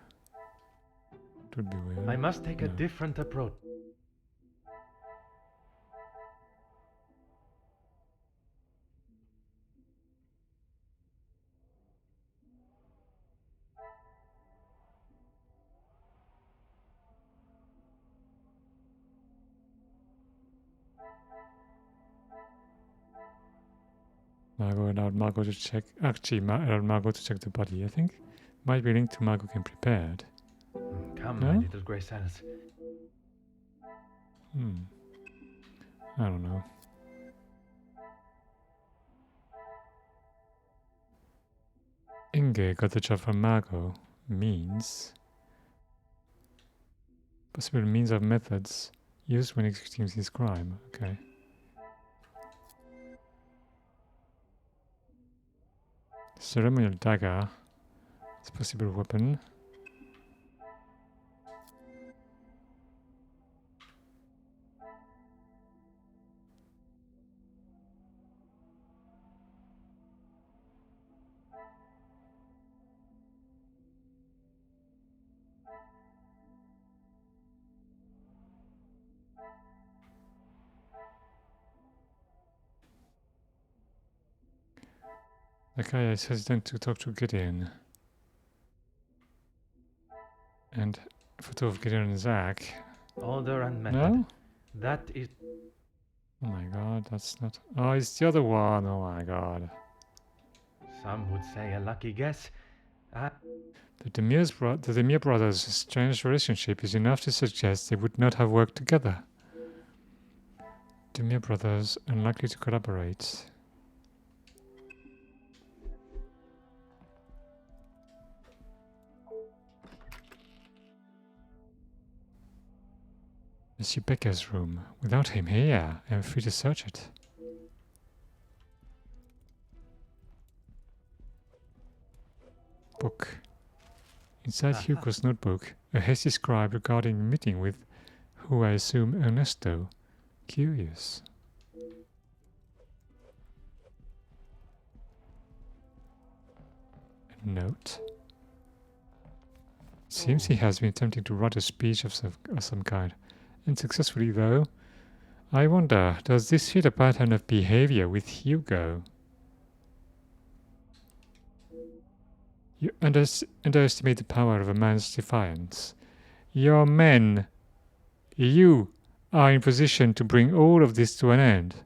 Speaker 1: It would be weird.
Speaker 3: I must take a
Speaker 1: No.
Speaker 3: different approach.
Speaker 1: Margot allowed Margot to check. Actually, allowed Margot to check the body. I think might be linked to Margot getting prepared.
Speaker 3: Come,
Speaker 1: No?
Speaker 3: my little grey cells.
Speaker 1: I don't know. Inge got the job from Margot. Means. Possible means of methods used when executing this crime. Okay. Ceremonial dagger. It's a possible weapon. The guy is hesitant to talk to Gideon. And photo of Gideon and Zach.
Speaker 3: Order and method.
Speaker 1: No?
Speaker 3: That is...
Speaker 1: Oh my god, that's not... Oh, it's the other one. Oh my god.
Speaker 3: Some would say a lucky guess.
Speaker 1: The Demir brothers' strange relationship is enough to suggest they would not have worked together. Demir brothers unlikely to collaborate. Monsieur Becker's room. Without him here, I'm free to search it. Book. Inside Hugo's notebook, a hasty scribe regarding a meeting with, who I assume Ernesto. Curious. A note. Seems he has been attempting to write a speech of some kind. Unsuccessfully, though. I wonder, does this fit a pattern of behavior with Hugo? You underestimate the power of a man's defiance. Your men, you, are in position to bring all of this to an end.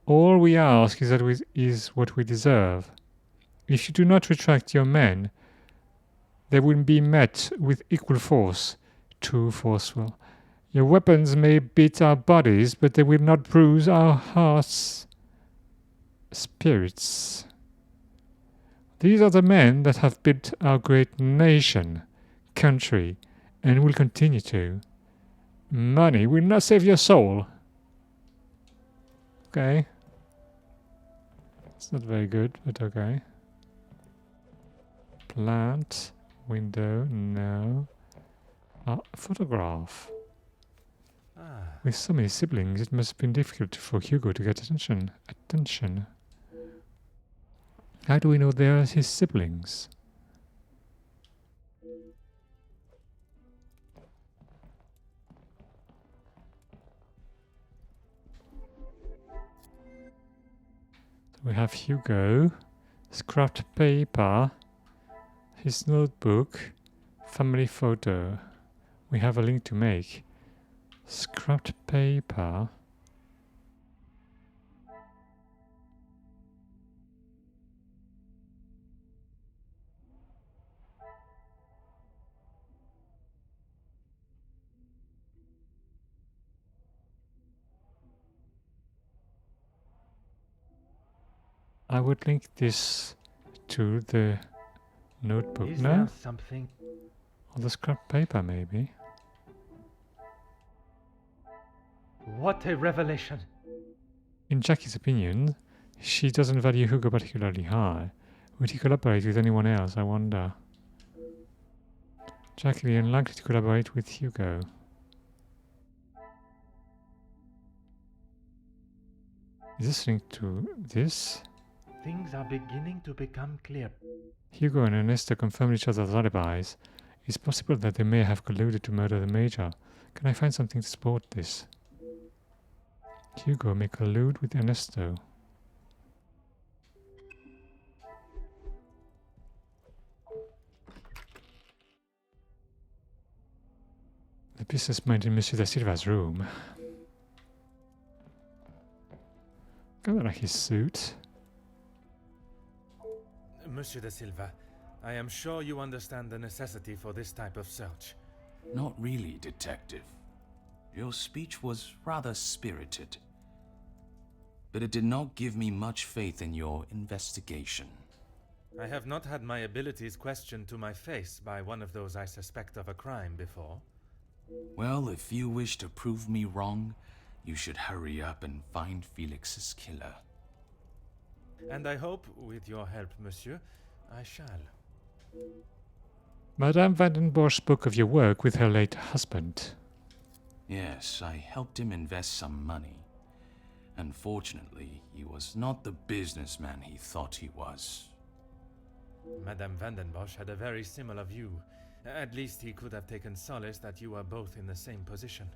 Speaker 1: All we ask is what we deserve. If you do not retract your men, they will be met with equal force. Too forceful. Your weapons may beat our bodies, but they will not bruise our hearts. spirits. These are the men that have built our great nation, country, and will continue to. Money will not save your soul. Okay. It's not very good, but okay. Plant, window, no. Photograph. With so many siblings, it must have been difficult for Hugo to get attention. How do we know they are his siblings? So we have Hugo, scrapped paper, his notebook, family photo. We have a link to make. Scrapped paper. I would link this to the notebook.
Speaker 3: Is
Speaker 1: No?
Speaker 3: there something?
Speaker 1: Or the scrap paper, maybe.
Speaker 3: What a revelation!
Speaker 1: In Jackie's opinion, she doesn't value Hugo particularly high. Would he collaborate with anyone else, I wonder? Jackie unlikely to collaborate with Hugo. Is this linked to this?
Speaker 3: Things are beginning to become clear.
Speaker 1: Hugo and Ernesto confirmed each other's alibis. It's possible that they may have colluded to murder the Major. Can I find something to support this? Hugo may collude with Ernesto. The businessman in Monsieur da Silva's room. Kind of like his suit.
Speaker 3: Monsieur da Silva, I am sure you understand the necessity for this type of search.
Speaker 10: Not really, Detective. Your speech was rather spirited. But it did not give me much faith in your investigation.
Speaker 3: I have not had my abilities questioned to my face by one of those I suspect of a crime before.
Speaker 10: Well, if you wish to prove me wrong, you should hurry up and find Felix's killer.
Speaker 3: And I hope, with your help, monsieur, I shall.
Speaker 1: Madame Vandenbosch spoke of your work with her late husband.
Speaker 10: Yes, I helped him invest some money. Unfortunately, he was not the businessman he thought he was.
Speaker 3: Madame Vandenbosch had a very similar view. At least he could have taken solace that you were both in the same position.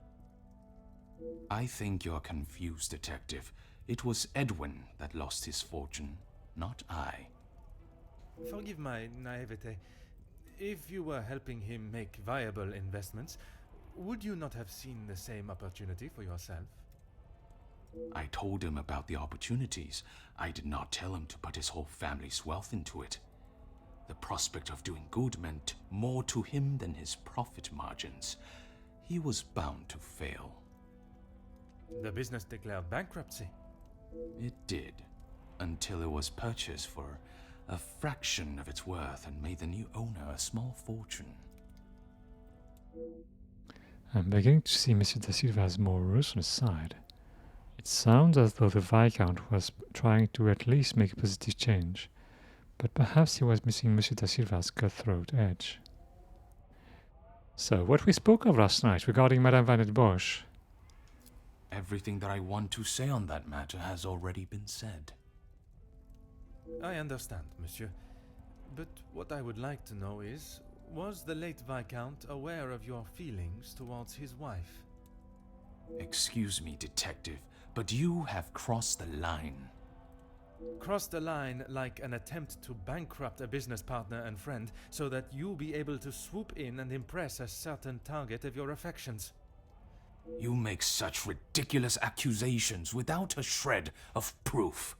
Speaker 10: I think you're confused, Detective. It was Edwin that lost his fortune, not I.
Speaker 3: Forgive my naivete. If you were helping him make viable investments, would you not have seen the same opportunity for yourself?
Speaker 10: I told him about the opportunities. I did not tell him to put his whole family's wealth into it. The prospect of doing good meant more to him than his profit margins. He was bound to fail.
Speaker 3: The business declared bankruptcy.
Speaker 10: It did, until it was purchased for a fraction of its worth and made the new owner a small fortune.
Speaker 1: I'm beginning to see Monsieur da Silva's more ruthless side. It sounds as though the Viscount was trying to at least make a positive change, but perhaps he was missing Monsieur da Silva's cutthroat edge. So, what we spoke of last night regarding Madame Vandenbosch.
Speaker 10: Everything that I want to say on that matter has already been said.
Speaker 3: I understand, monsieur. But what I would like to know is, was the late Viscount aware of your feelings towards his wife?
Speaker 10: Excuse me, Detective, but you have crossed the line.
Speaker 3: Crossed the line like an attempt to bankrupt a business partner and friend so that you'll be able to swoop in and impress a certain target of your affections.
Speaker 10: You make such ridiculous accusations without a shred of proof.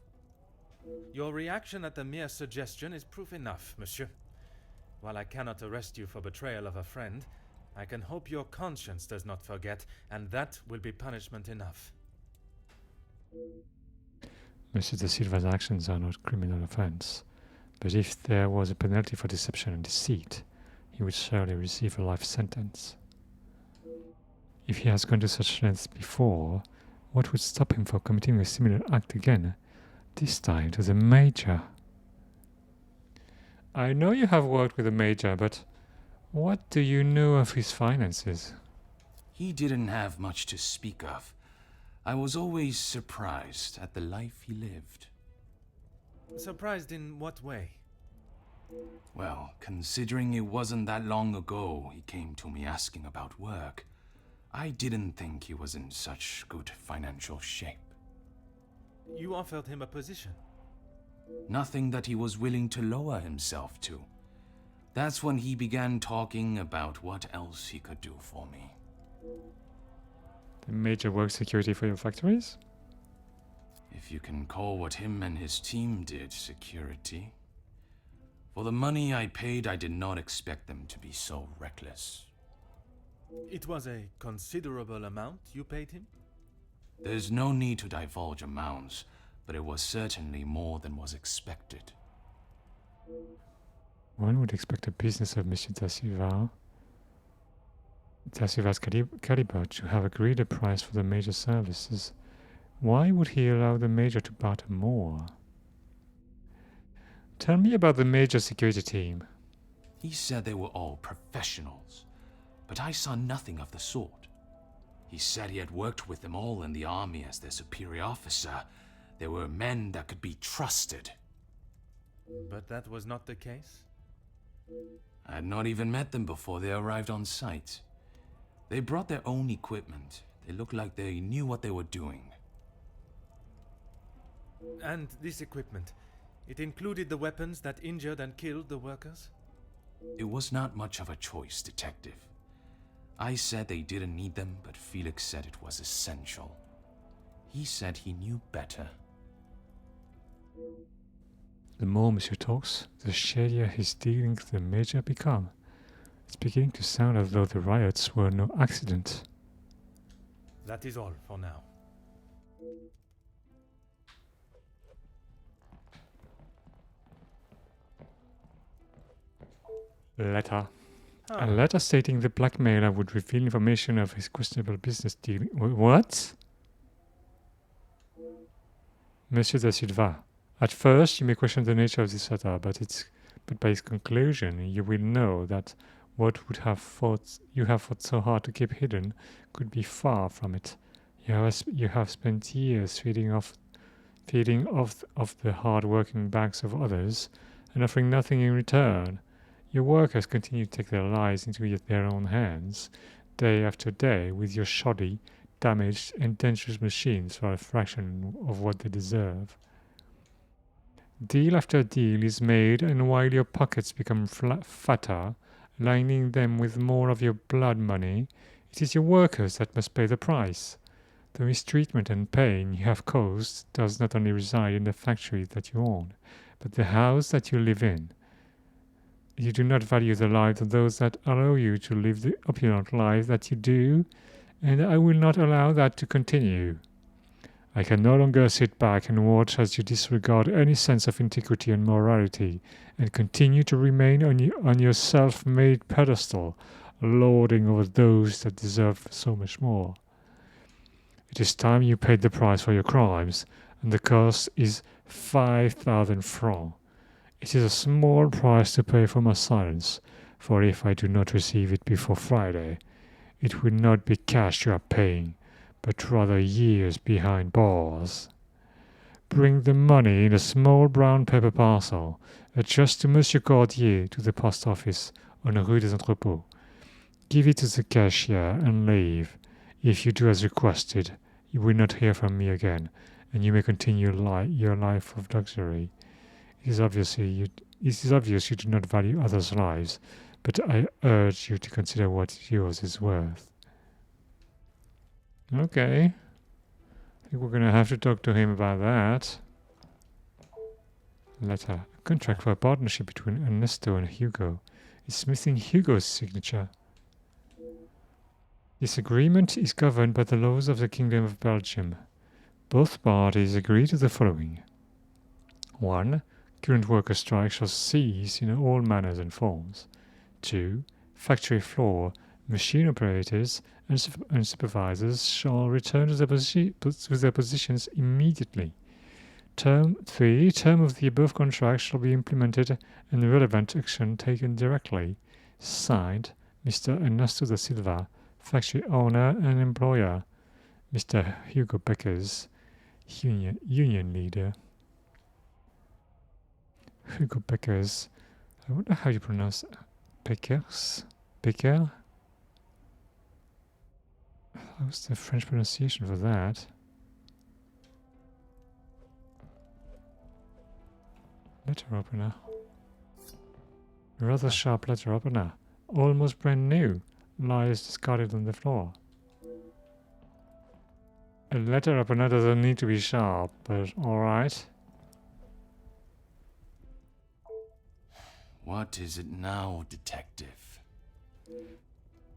Speaker 3: Your reaction at the mere suggestion is proof enough, monsieur. While I cannot arrest you for betrayal of a friend, I can hope your conscience does not forget, and that will be punishment enough.
Speaker 1: Monsieur da Silva's actions are not criminal offence, but if there was a penalty for deception and deceit, he would surely receive a life sentence. If he has gone to such lengths before, what would stop him from committing a similar act again, this time to the Major? I know you have worked with the Major, but what do you know of his finances?
Speaker 10: He didn't have much to speak of. I was always surprised at the life he lived.
Speaker 3: Surprised in what way?
Speaker 10: Well, considering it wasn't that long ago he came to me asking about work, I didn't think he was in such good financial shape.
Speaker 3: You offered him a position.
Speaker 10: Nothing that he was willing to lower himself to. That's when he began talking about what else he could do for me.
Speaker 1: The Major works security for your factories?
Speaker 10: If you can call what him and his team did security. For the money I paid, I did not expect them to be so reckless.
Speaker 3: It was a considerable amount you paid him?
Speaker 10: There's no need to divulge amounts, but it was certainly more than was expected.
Speaker 1: One would expect a business of Monsieur da Silva's caliber to have agreed a price for the Major's services. Why would he allow the Major to barter more? Tell me about the Major's security team.
Speaker 10: He said they were all professionals, but I saw nothing of the sort. He said he had worked with them all in the army as their superior officer. They were men that could be trusted.
Speaker 3: But that was not the case?
Speaker 10: I had not even met them before they arrived on site. They brought their own equipment. They looked like they knew what they were doing.
Speaker 3: And this equipment, it included the weapons that injured and killed the workers?
Speaker 10: It was not much of a choice, Detective. I said they didn't need them, but Felix said it was essential. He said he knew better.
Speaker 1: The more Monsieur talks, the shadier his dealings with the Major become. It's beginning to sound as though the riots were no accident.
Speaker 3: That is all for now.
Speaker 1: Letter. A letter stating the blackmailer would reveal information of his questionable business deal. What? Monsieur da Silva, at first you may question the nature of this letter, but by its conclusion you will know that what you have fought so hard to keep hidden could be far from it. You have spent years feeding off the hard-working backs of others and offering nothing in return. Your workers continue to take their lives into their own hands, day after day, with your shoddy, damaged, and dangerous machines for a fraction of what they deserve. Deal after deal is made, and while your pockets become fatter, lining them with more of your blood money, it is your workers that must pay the price. The mistreatment and pain you have caused does not only reside in the factory that you own, but the house that you live in. You do not value the lives of those that allow you to live the opulent life that you do, and I will not allow that to continue. I can no longer sit back and watch as you disregard any sense of integrity and morality, and continue to remain on your self-made pedestal, lording over those that deserve so much more. It is time you paid the price for your crimes, and the cost is 5,000 francs. It is a small price to pay for my silence, for if I do not receive it before Friday, it will not be cash you are paying, but rather years behind bars. Bring the money in a small brown paper parcel, addressed to Monsieur Cordier to the post office on Rue des Entrepôts. Give it to the cashier and leave. If you do as requested, you will not hear from me again, and you may continue your life of luxury. It is obvious you do not value others' lives, but I urge you to consider what yours is worth. Okay. I think we're going to have to talk to him about that. Letter. A contract for a partnership between Ernesto and Hugo. It's missing Hugo's signature. This agreement is governed by the laws of the Kingdom of Belgium. Both parties agree to the following. 1. Current worker strike shall cease in all manners and forms. 2. Factory floor machine operators and supervisors shall return to their positions immediately. 3. Term of the above contract shall be implemented and relevant action taken directly. Signed, Mr. Ernesto da Silva, factory owner and employer. Mr. Hugo Beckers, union leader. Hugo Beckers, I wonder how you pronounce Beckers? Becker? How's the French pronunciation for that? Letter opener. Rather sharp letter opener. Almost brand new. Lies discarded on the floor. A letter opener doesn't need to be sharp, but alright.
Speaker 10: What is it now, detective?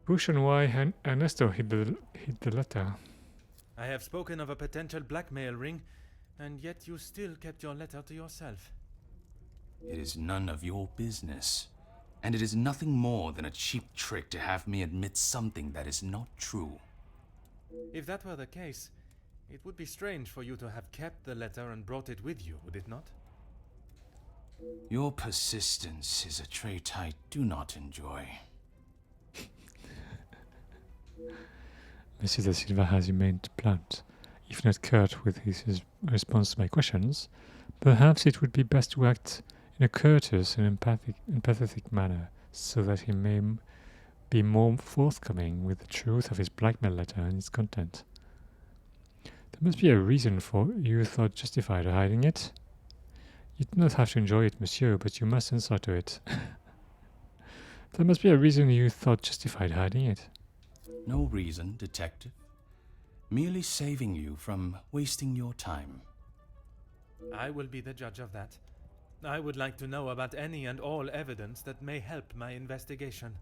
Speaker 1: Push and why Ernesto hid the letter.
Speaker 3: I have spoken of a potential blackmail ring, and yet you still kept your letter to yourself.
Speaker 10: It is none of your business. And it is nothing more than a cheap trick to have me admit something that is not true.
Speaker 3: If that were the case, it would be strange for you to have kept the letter and brought it with you, would it not?
Speaker 10: Your persistence is a trait I do not enjoy.
Speaker 1: Monsieur da Silva has remained blunt, if not curt with his response to my questions. Perhaps it would be best to act in a courteous and empathetic manner, so that he may be more forthcoming with the truth of his blackmail letter and its content. There must be a reason for you thought justified hiding it. You do not have to enjoy it, monsieur, but you must answer to it. There must be a reason you thought justified hiding it.
Speaker 10: No reason, detective. Merely saving you from wasting your time.
Speaker 3: I will be the judge of that. I would like to know about any and all evidence that may help my investigation.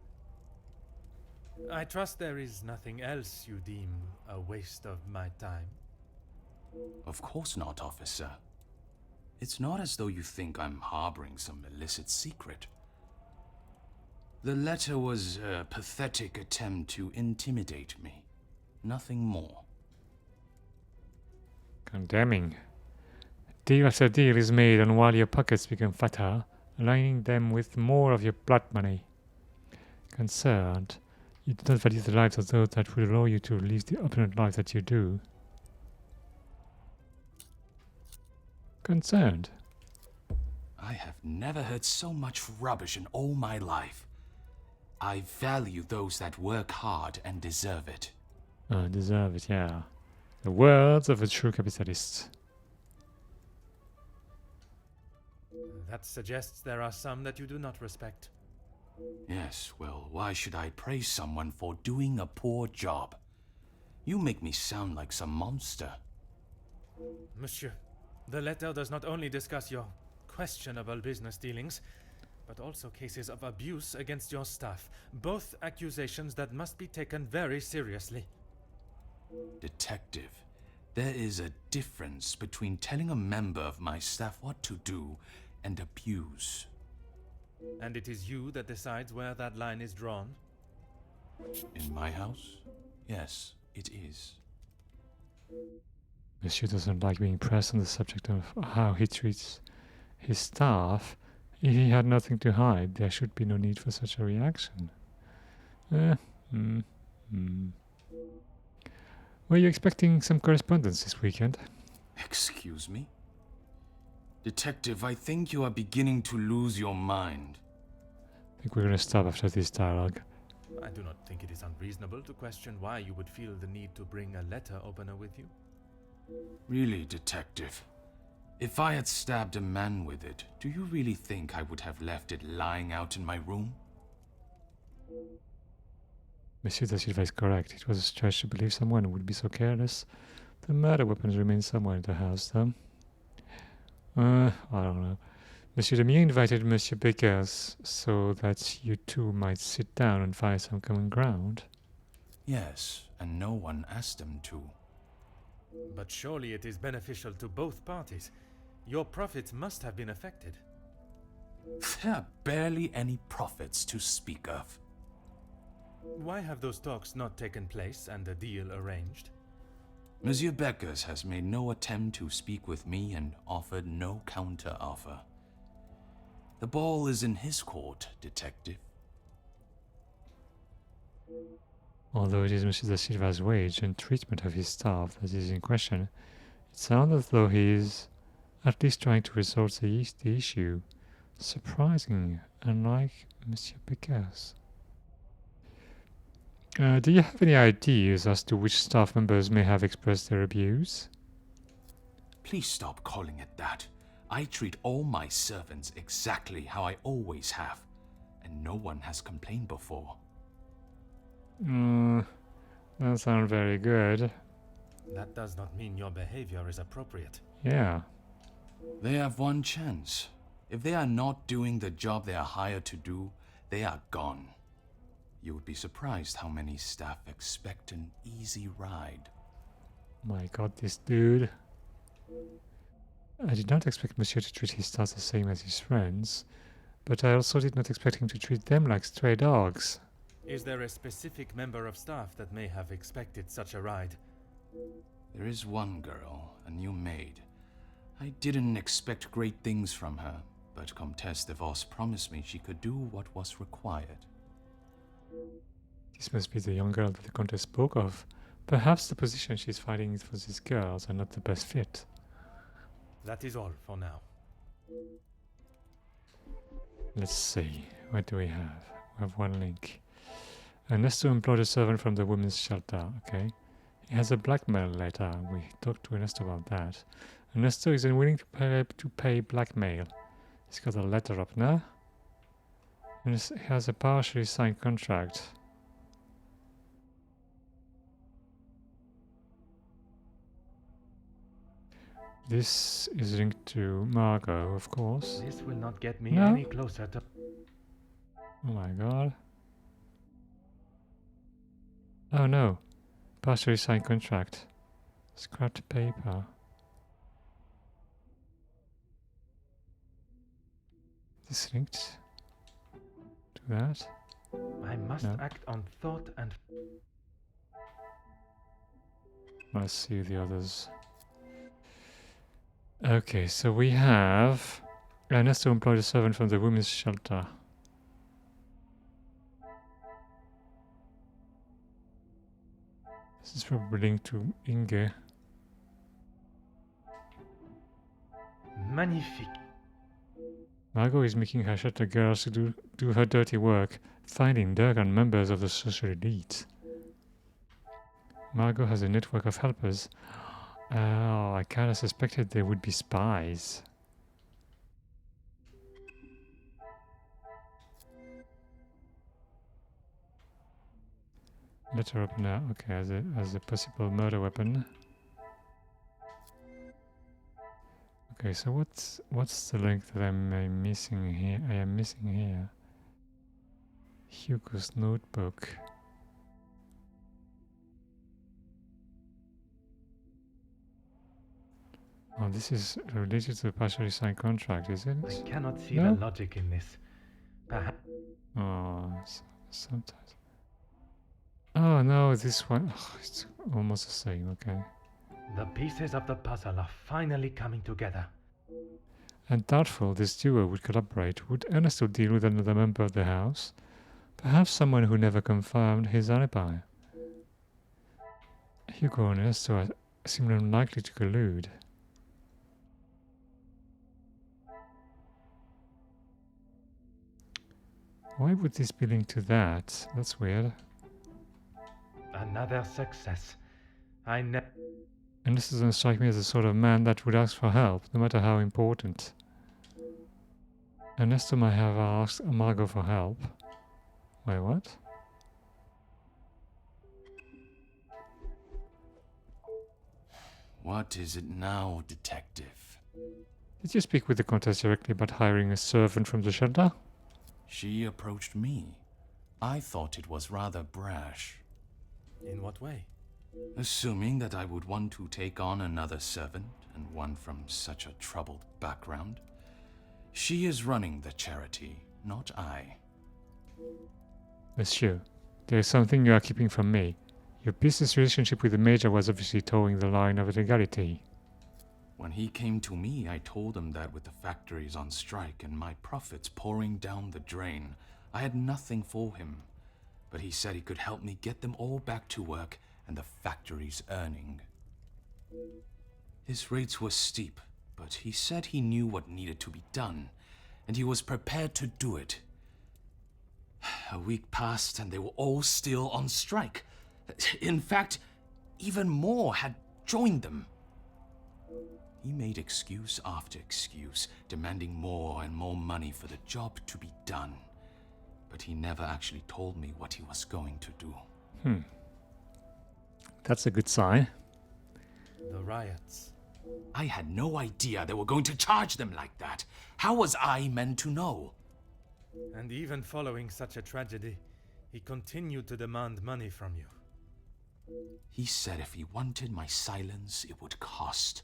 Speaker 3: I trust there is nothing else you deem a waste of my time.
Speaker 10: Of course not, officer. It's not as though you think I'm harboring some illicit secret. The letter was a pathetic attempt to intimidate me. Nothing more.
Speaker 1: Condemning. Deal after deal is made, and while your pockets become fatter, lining them with more of your blood money. Concerned, you do not value the lives of those that will allow you to live the opulent life that you do. Concerned.
Speaker 10: I have never heard so much rubbish in all my life. I value those that work hard and deserve it.
Speaker 1: Deserve it, yeah. The words of a true capitalist.
Speaker 3: That suggests there are some that you do not respect.
Speaker 10: Yes, well, why should I praise someone for doing a poor job? You make me sound like some monster.
Speaker 3: Monsieur, the letter does not only discuss your questionable business dealings, but also cases of abuse against your staff. Both accusations that must be taken very seriously.
Speaker 10: Detective, there is a difference between telling a member of my staff what to do and abuse.
Speaker 3: And it is you that decides where that line is drawn?
Speaker 10: In my house? Yes, it is.
Speaker 1: Monsieur doesn't like being pressed on the subject of how he treats his staff. If he had nothing to hide, there should be no need for such a reaction. Were you expecting some correspondence this weekend?
Speaker 10: Excuse me? Detective, I think you are beginning to lose your mind.
Speaker 1: I think we're going to stop after this dialogue.
Speaker 3: I do not think it is unreasonable to question why you would feel the need to bring a letter opener with you.
Speaker 10: Really, Detective? If I had stabbed a man with it, do you really think I would have left it lying out in my room?
Speaker 1: Monsieur da Silva is correct. It was a stretch to believe someone would be so careless. The murder weapons remain somewhere in the house, though. I don't know. Monsieur Demier invited Monsieur Beckers so that you two might sit down and find some common ground.
Speaker 10: Yes, and no one asked them to.
Speaker 3: But surely it is beneficial to both parties. Your profits must have been affected.
Speaker 10: There are barely any profits to speak of.
Speaker 3: Why have those talks not taken place and a deal arranged?
Speaker 10: Monsieur Beckers has made no attempt to speak with me and offered no counter-offer. The ball is in his court, detective.
Speaker 1: Although it is Monsieur da Silva's wage and treatment of his staff that is in question, it sounds as though he is at least trying to resolve the issue. Surprising, unlike Monsieur Beckers. Do you have any ideas as to which staff members may have expressed their abuse?
Speaker 10: Please stop calling it that. I treat all my servants exactly how I always have, and no one has complained before.
Speaker 1: That sounds very good.
Speaker 3: That does not mean your behavior is appropriate.
Speaker 1: Yeah.
Speaker 10: They have one chance. If they are not doing the job they are hired to do, they are gone. You would be surprised how many staff expect an easy ride.
Speaker 1: My god, this dude. I did not expect Monsieur to treat his staff the same as his friends, but I also did not expect him to treat them like stray dogs.
Speaker 3: Is there a specific member of staff that may have expected such a ride?
Speaker 10: There is one girl, a new maid. I didn't expect great things from her, but Comtesse de Vos promised me she could do what was required.
Speaker 1: This must be the young girl that the Countess spoke of. Perhaps the position she's fighting for these girls are not the best fit.
Speaker 3: That is all for now.
Speaker 1: Let's see, what do we have? We have one link. Ernesto employed a servant from the women's shelter, okay. He has a blackmail letter, we talked to Ernesto about that. Ernesto is unwilling to pay blackmail. He's got a letter up now. And he has a partially signed contract. This is linked to Margot, of course.
Speaker 3: This will not get me
Speaker 1: No?
Speaker 3: any closer to...
Speaker 1: Oh my god. Oh no. Partially signed contract. Scrapped paper. Is this linked to that?
Speaker 3: I must
Speaker 1: No.
Speaker 3: act on thought and...
Speaker 1: Let's see the others. Okay, so we have Ernesto employed a servant from the women's shelter. This is probably linked to Inge.
Speaker 3: Magnifique.
Speaker 1: Margot is making her shelter girls to do her dirty work, finding dirt on members of the social elite. Margot has a network of helpers. Oh, I kinda suspected they would be spies. Letter opener, okay, as a possible murder weapon. Okay, so what's the link that I'm missing here? I am missing here. Hugo's notebook. Oh, this is related to the partially signed contract, is it?
Speaker 3: I cannot see
Speaker 1: No?
Speaker 3: the logic in this. Perhaps...
Speaker 1: Oh, sometimes. Oh no, this one. Oh, it's almost the same. Okay.
Speaker 3: The pieces of the puzzle are finally coming together.
Speaker 1: And doubtful this duo would collaborate, would Ernesto deal with another member of the house? Perhaps someone who never confirmed his alibi. Hugo and Ernesto seem unlikely to collude. Why would this be linked to that? That's weird.
Speaker 3: Another success.
Speaker 1: And this doesn't strike me as the sort of man that would ask for help, no matter how important. Ernesto might have asked Margot for help. Wait, what?
Speaker 10: What is it now, detective?
Speaker 1: Did you speak with the Countess directly about hiring a servant from the shelter?
Speaker 10: She approached me. I thought it was rather brash.
Speaker 3: In what way?
Speaker 10: Assuming that I would want to take on another servant, and one from such a troubled background. She is running the charity, not I.
Speaker 1: Monsieur, there is something you are keeping from me. Your business relationship with the Major was obviously towing the line of legality.
Speaker 10: When he came to me, I told him that with the factories on strike and my profits pouring down the drain, I had nothing for him. But he said he could help me get them all back to work and the factories earning. His rates were steep, but he said he knew what needed to be done, and he was prepared to do it. A week passed and they were all still on strike. In fact, even more had joined them. He made excuse after excuse, demanding more and more money for the job to be done. But he never actually told me what he was going to do.
Speaker 1: That's a good sign.
Speaker 3: The riots.
Speaker 10: I had no idea they were going to charge them like that. How was I meant to know?
Speaker 3: And even following such a tragedy, he continued to demand money from you.
Speaker 10: He said if he wanted my silence, it would cost.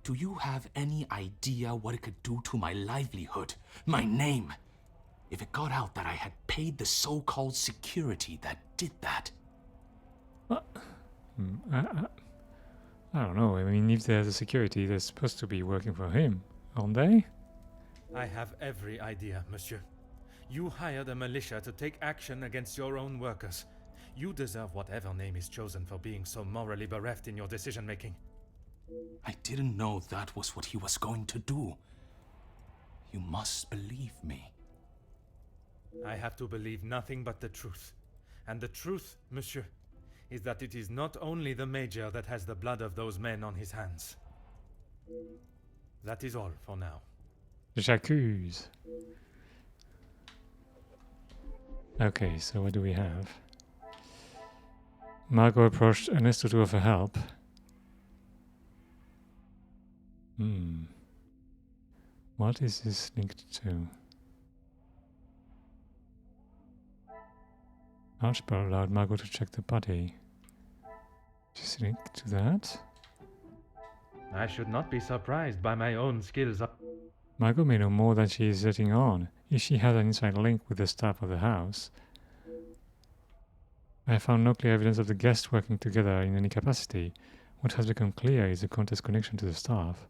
Speaker 10: Do you have any idea what it could do to my livelihood, my name? If it got out that I had paid the so-called security that did that.
Speaker 1: I don't know. I mean, if there's a security, they're supposed to be working for him, aren't they?
Speaker 3: I have every idea, monsieur. You hired a militia to take action against your own workers. You deserve whatever name is chosen for being so morally bereft in your decision-making.
Speaker 10: I didn't know that was what he was going to do. You must believe me.
Speaker 3: I have to believe nothing but the truth. And the truth, monsieur, is that it is not only the Major that has the blood of those men on his hands. That is all for now.
Speaker 1: J'accuse. Okay, so what do we have? Margot approached Ernesto to offer help. What is this linked to? Archibald allowed Margot to check the body. Is it linked to that?
Speaker 3: I should not be surprised by my own skills.
Speaker 1: Margot may know more than she is letting on, if she has an inside link with the staff of the house. I found no clear evidence of the guests working together in any capacity. What has become clear is the Countess' connection to the staff.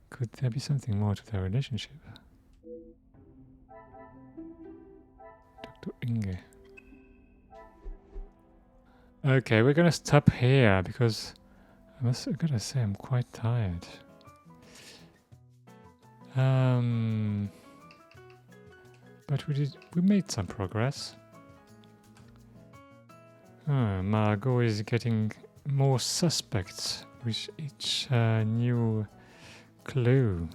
Speaker 1: Could there be something more to their relationship? Dr. Inge. Okay, we're gonna stop here because I gotta say I'm quite tired. But we made some progress. Margot is getting more suspects with each new clue.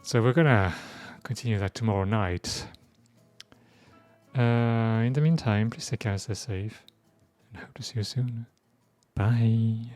Speaker 1: So we're gonna continue that tomorrow night. In the meantime, please take care and stay safe, and hope to see you soon. Bye.